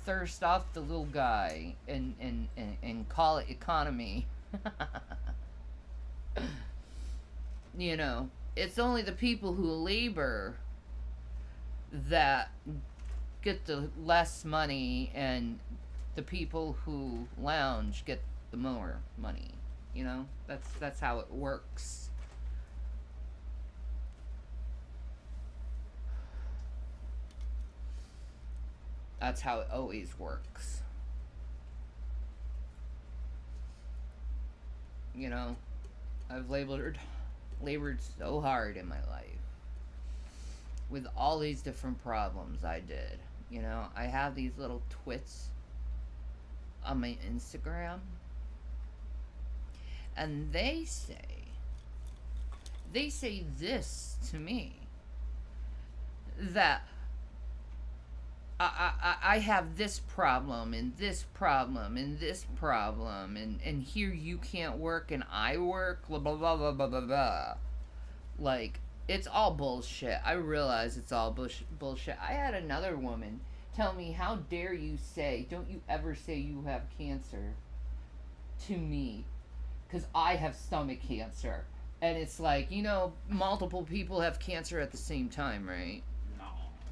thirst off the little guy and call it economy. You know, it's only the people who labor that get the less money, and the people who lounge get the more money. You know, that's how it works. That's how it always works. You know, I've labored so hard in my life with all these different problems I did. You know, I have these little twits on my Instagram, and they say this to me, that I have this problem and this problem and this problem, and here you can't work and I work, blah blah blah blah blah blah blah. Like, it's all bullshit. I realize it's all bullshit. I had another woman tell me, how dare you say, don't you ever say you have cancer to me, because I have stomach cancer. And it's like, you know, multiple people have cancer at the same time, right? No,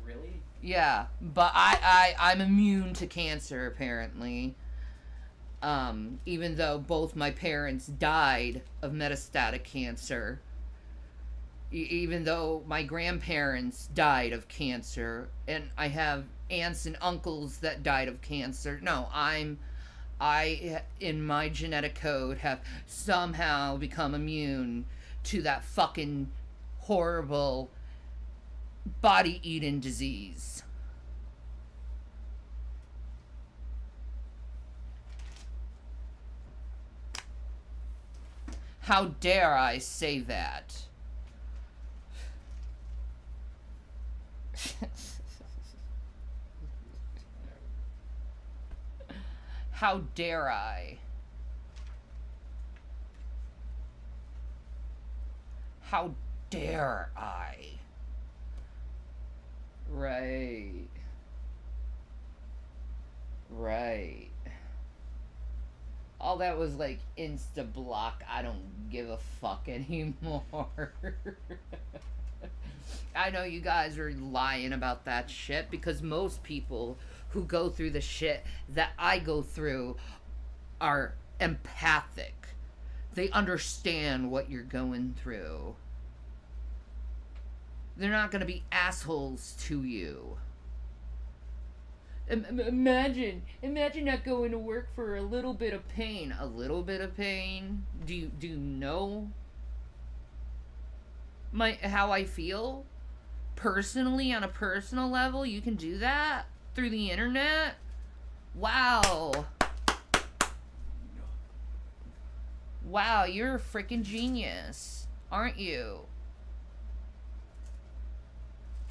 really? Yeah, but I'm immune to cancer, apparently. Even though both my parents died of metastatic cancer. Even though my grandparents died of cancer. And I have aunts and uncles that died of cancer. No, I, in my genetic code, have somehow become immune to that fucking horrible body-eating disease. How dare I say that? How dare I? How dare I? Right. Right. All that was like insta-block. I don't give a fuck anymore. I know you guys are lying about that shit, because most people who go through the shit that I go through are empathic. They understand what you're going through. They're not going to be assholes to you. Imagine not going to work for a little bit of pain. A little bit of pain? Do you know how I feel? Personally, on a personal level, you can do that through the internet? Wow. Wow, you're a freaking genius, aren't you?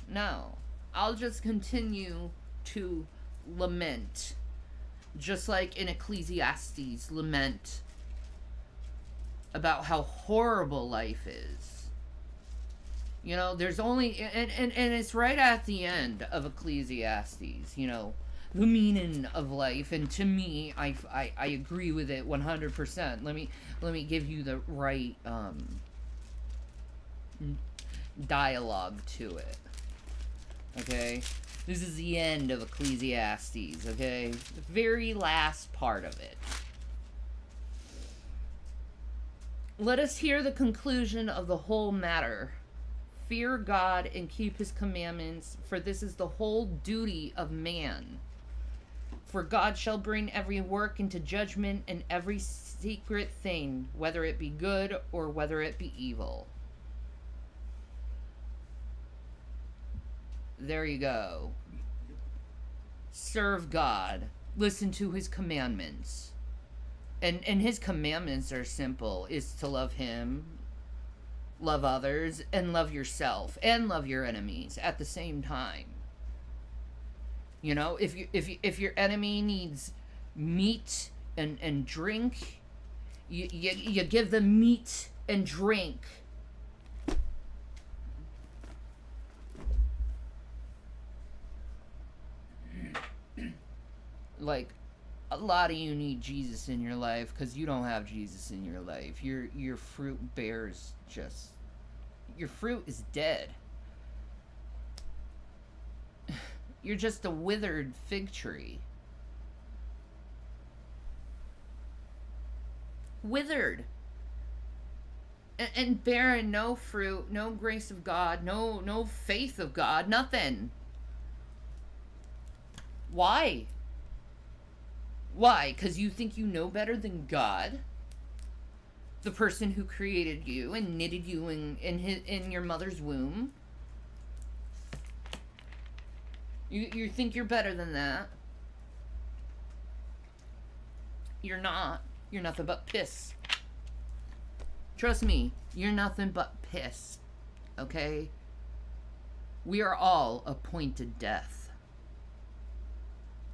No. I'll just continue to lament. Just like in Ecclesiastes, lament about how horrible life is. You know, there's only, and it's right at the end of Ecclesiastes, you know, the meaning of life. And to me, I agree with it 100%. Let me give you the right dialogue to it. Okay? This is the end of Ecclesiastes, okay? The very last part of it. Let us hear the conclusion of the whole matter. Fear God and keep his commandments, for this is the whole duty of man. For God shall bring every work into judgment, and every secret thing, whether it be good or whether it be evil. There you go. Serve God. Listen to his commandments. And his commandments are simple. Is to love him, love others, and love yourself, and love your enemies at the same time. You know, if your enemy needs meat and drink, you give them meat and drink. Like, a lot of you need Jesus in your life because you don't have Jesus in your life. Your fruit bears just... Your fruit is dead. You're just a withered fig tree. Withered. And bearing no fruit, no grace of God, no faith of God, nothing. Why? Why? Because you think you know better than God? The person who created you and knitted you in your mother's womb? You think you're better than that? You're not. You're nothing but piss. Trust me, you're nothing but piss. Okay? We are all appointed death.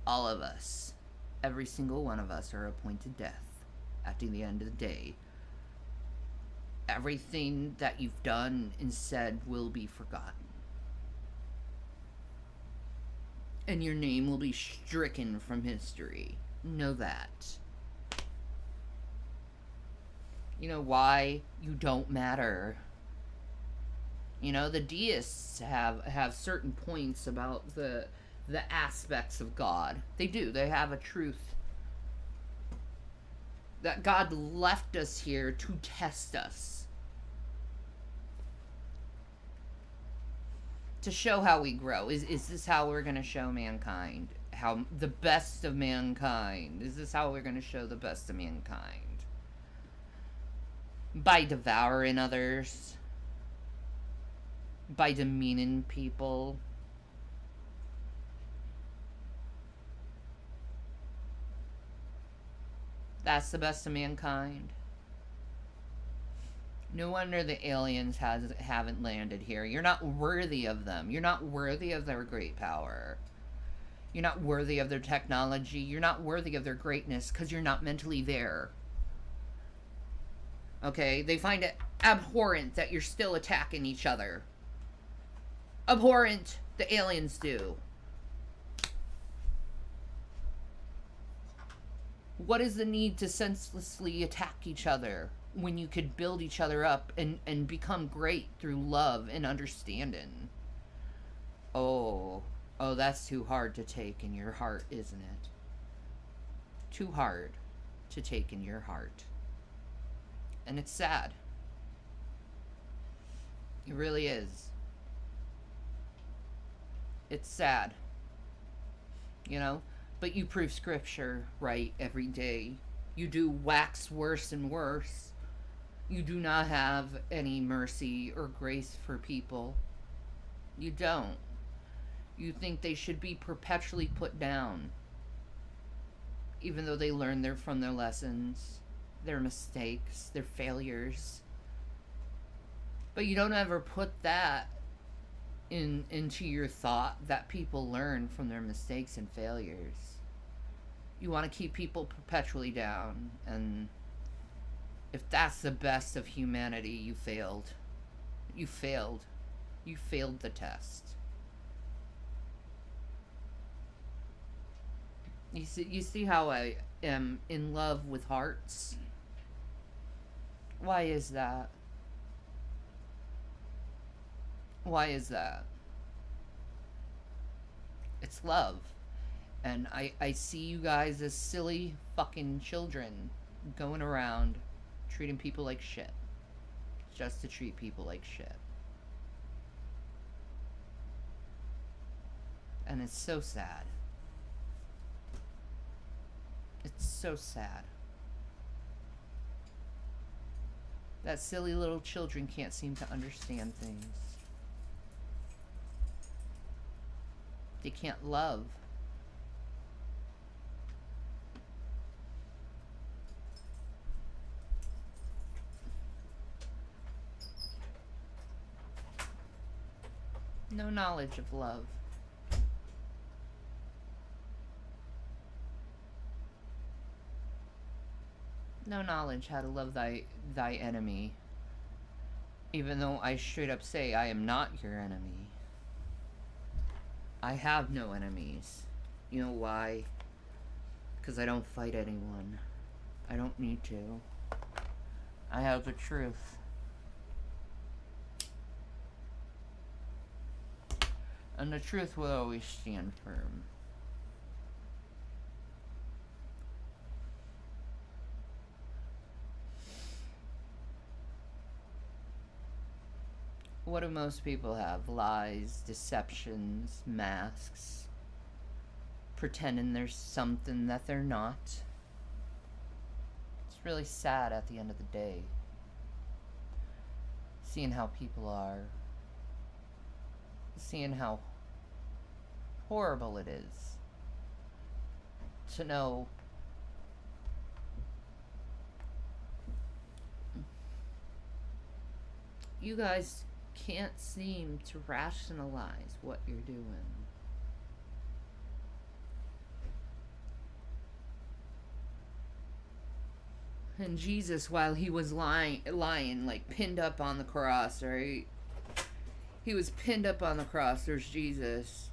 All of us. Every single one of us are appointed death. At the end of the day. Everything that you've done and said will be forgotten. And your name will be stricken from history. Know that. You know why? You don't matter. You know, the deists have certain points about the aspects of God. They do. They have a truth. That God left us here to test us. To show how we grow. Is this how we're going to show mankind? How the best of mankind? Is this how we're going to show the best of mankind? By devouring others? By demeaning people? That's the best of mankind? No wonder the aliens haven't landed here. You're not worthy of them. You're not worthy of their great power. You're not worthy of their technology. You're not worthy of their greatness because you're not mentally there. Okay? They find it abhorrent that you're still attacking each other. Abhorrent. The aliens do. What is the need to senselessly attack each other when you could build each other up and become great through love and understanding? Oh, that's too hard to take in your heart, isn't it? Too hard to take in your heart. And it's sad. It really is. It's sad. You know? But you prove scripture right every day. You do wax worse and worse. You do not have any mercy or grace for people. You don't. You think they should be perpetually put down. Even though they learn from their lessons, their mistakes, their failures. But you don't ever put that into your thought that people learn from their mistakes and failures. You want to keep people perpetually down, and if that's the best of humanity, you failed. You failed. You failed the test. You see how I am in love with hearts? Why is that? Why is that? It's love. And I see you guys as silly fucking children going around treating people like shit. Just to treat people like shit. And it's so sad. It's so sad. That silly little children can't seem to understand things. They can't love. No knowledge of love. No knowledge how to love thy enemy. Even though I straight up say I am not your enemy. I have no enemies. You know why? Because I don't fight anyone. I don't need to. I have the truth. And the truth will always stand firm. What do most people have? Lies, deceptions, masks, pretending there's something that they're not. It's really sad at the end of the day, seeing how people are, seeing how horrible it is to know you guys can't seem to rationalize what you're doing. And Jesus, while he was lying, like pinned up on the cross, right? He was pinned up on the cross. There's Jesus.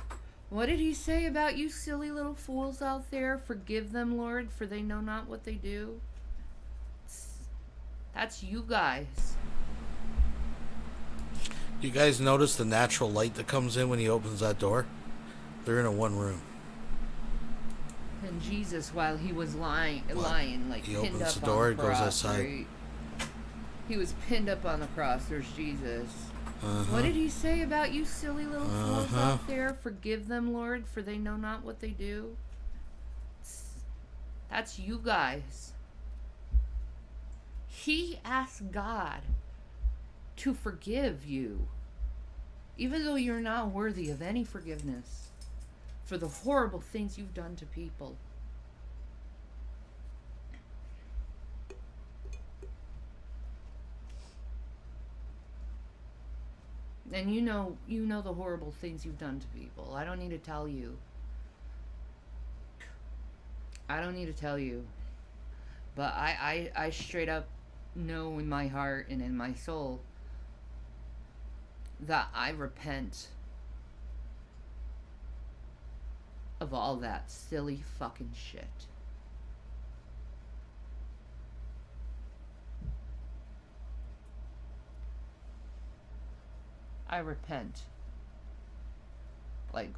What did he say about you silly little fools out there? Forgive them, Lord, for they know not what they do. That's you guys. You guys notice the natural light that comes in when he opens that door? They're in a one room. And Jesus, while he was lying, like he pinned opens up the door, on the it goes cross, outside. right? He was pinned up on the cross. There's Jesus. Uh-huh. What did he say about you silly little fools out there? Forgive them, Lord, for they know not what they do. That's you guys. He asked God to forgive you, even though you're not worthy of any forgiveness for the horrible things you've done to people. And you know the horrible things you've done to people. I don't need to tell you. I don't need to tell you. But I straight up know in my heart and in my soul that I repent of all that silly fucking shit. I repent. Like,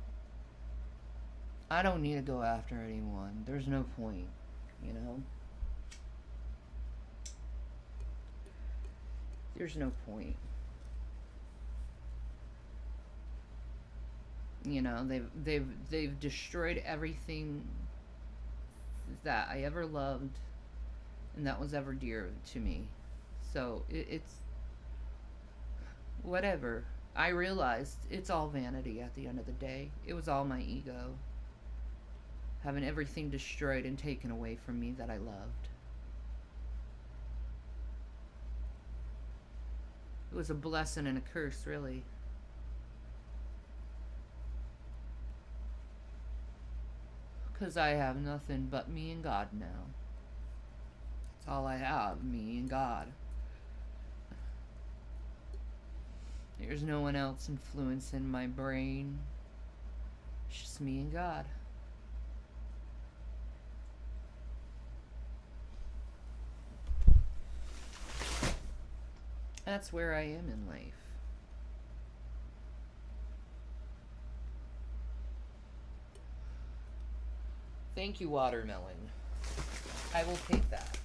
I don't need to go after anyone. There's no point, you know? There's no point. You know, they've destroyed everything that I ever loved and that was ever dear to me. So it's whatever. I realized it's all vanity at the end of the day. It was all my ego. Having everything destroyed and taken away from me that I loved. It was a blessing and a curse, really. Because I have nothing but me and God now. That's all I have, me and God. There's no one else influencing my brain. It's just me and God. That's where I am in life. Thank you, watermelon. I will take that.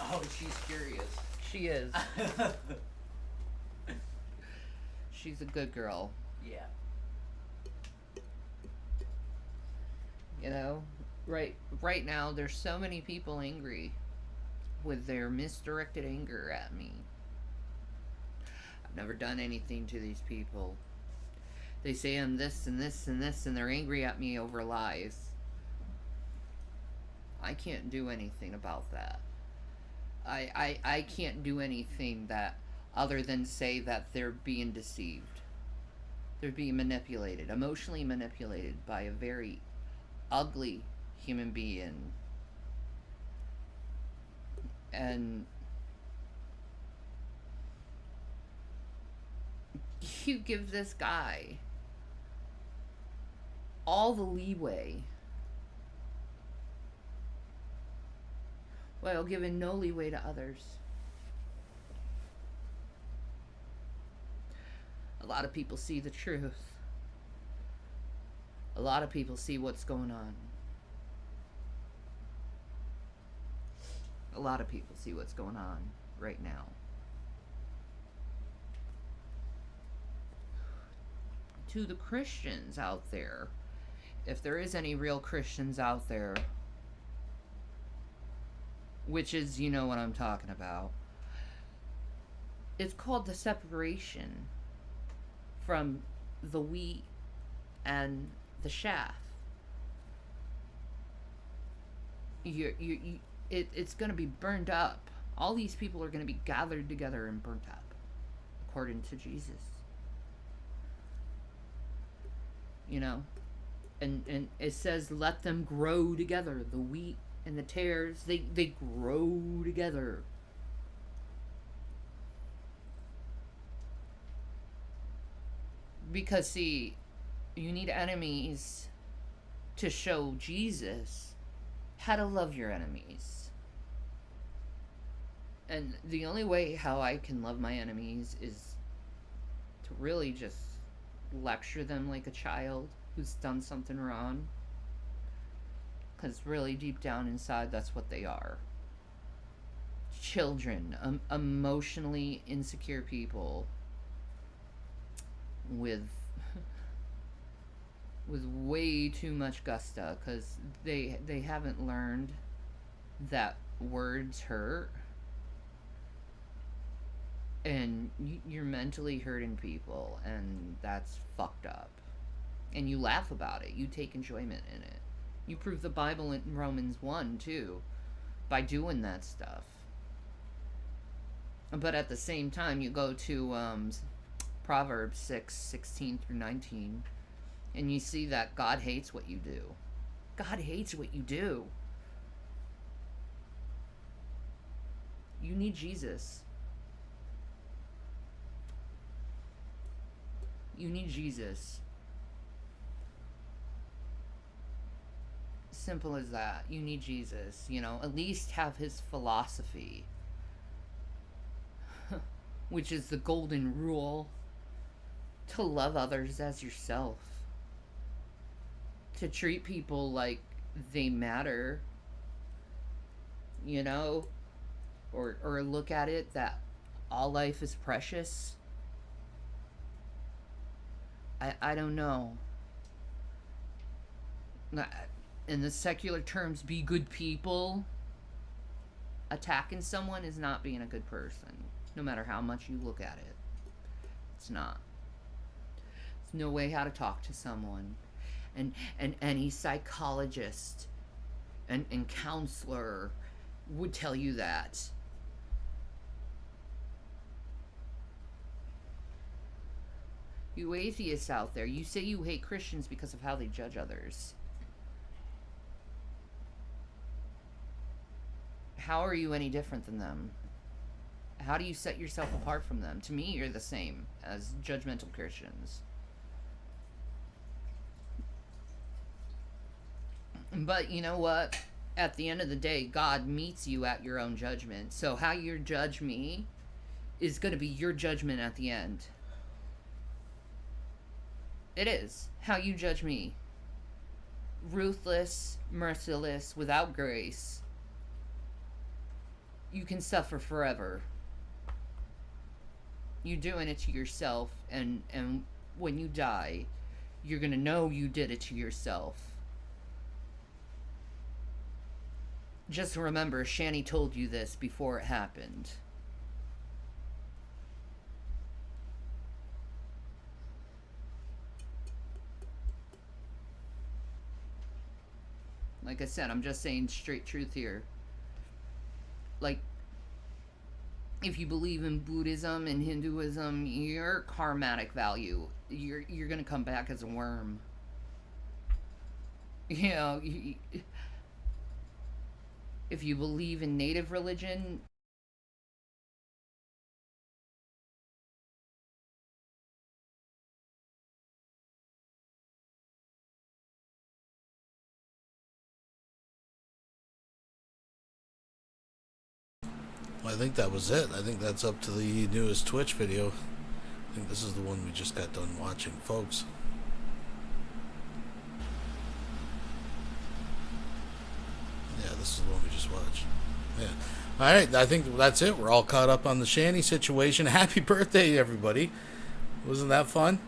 Oh, she's curious. She is. She's a good girl. Yeah. You know, right now there's so many people angry with their misdirected anger at me. I've never done anything to these people. They say I'm this and this and this, and they're angry at me over lies. I can't do anything about that. I can't do anything that other than say that they're being deceived. They're being manipulated, emotionally manipulated by a very ugly human being. And you give this guy all the leeway while giving no leeway to others. A lot of people see the truth. A lot of people see what's going on. A lot of people see what's going on right now. To the Christians out there, if there is any real Christians out there, which is, you know what I'm talking about, it's called the separation from the wheat and the chaff. It's going to be burned up. All these people are going to be gathered together and burnt up, according to Jesus. You know, and it says, let them grow together. The wheat and the tares, they grow together. Because, see, you need enemies to show Jesus how to love your enemies. And the only way how I can love my enemies is to really just lecture them like a child who's done something wrong. Because really, deep down inside, that's what they are. Children, emotionally insecure people with way too much gusto, because they haven't learned that words hurt, and you're mentally hurting people, and that's fucked up. And you laugh about it. You take enjoyment in it. You prove the Bible in Romans 1 too by doing that stuff. But at the same time, you go to Proverbs 6:16 through 19, and you see that God hates what you do. God hates what you do. You need Jesus. You need Jesus. Simple as that. You need Jesus. You know, at least have his philosophy, which is the golden rule: to love others as yourself, to treat people like they matter, you know, or look at it that all life is precious. I don't know. In the secular terms, be good people. Attacking someone is not being a good person, no matter how much you look at it. It's not. There's no way how to talk to someone. And any psychologist and counselor would tell you that. You atheists out there, you say you hate Christians because of how they judge others. How are you any different than them? How do you set yourself apart from them? To me, you're the same as judgmental Christians. But you know what? At the end of the day, God meets you at your own judgment. So how you judge me is going to be your judgment at the end. It is. How you judge me. Ruthless, merciless, without grace. You can suffer forever. You're doing it to yourself, and when you die, you're going to know you did it to yourself. Just remember, Shanny told you this before it happened. Like I said, I'm just saying straight truth here. Like, if you believe in Buddhism and Hinduism, your karmatic value, you're gonna come back as a worm. You know, if you believe in native religion, I think that was it. I think that's up to the newest Twitch video. I think this is the one we just got done watching, folks. Yeah, this is the one we just watched. Yeah. Alright, I think that's it. We're all caught up on the Shanny situation. Happy birthday, everybody. Wasn't that fun?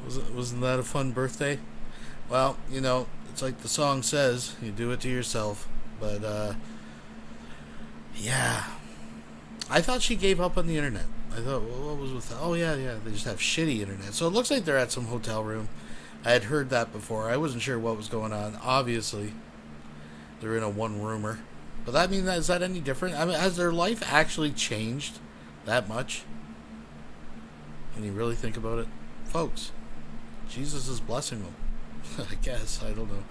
Wasn't that a fun birthday? Well, you know, it's like the song says, you do it to yourself. But, yeah. I thought she gave up on the internet. I thought, well, what was with that? Oh, yeah, they just have shitty internet. So it looks like they're at some hotel room. I had heard that before. I wasn't sure what was going on. Obviously, they're in a one-roomer. But that means, is that any different? I mean, has their life actually changed that much? When you really think about it? Folks, Jesus is blessing them. I guess. I don't know.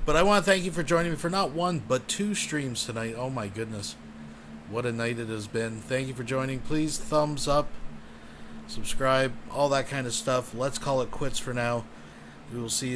But I want to thank you for joining me for not one, but 2 streams tonight. Oh my goodness. What a night it has been. Thank you for joining. Please thumbs up, subscribe, all that kind of stuff. Let's call it quits for now. We will see you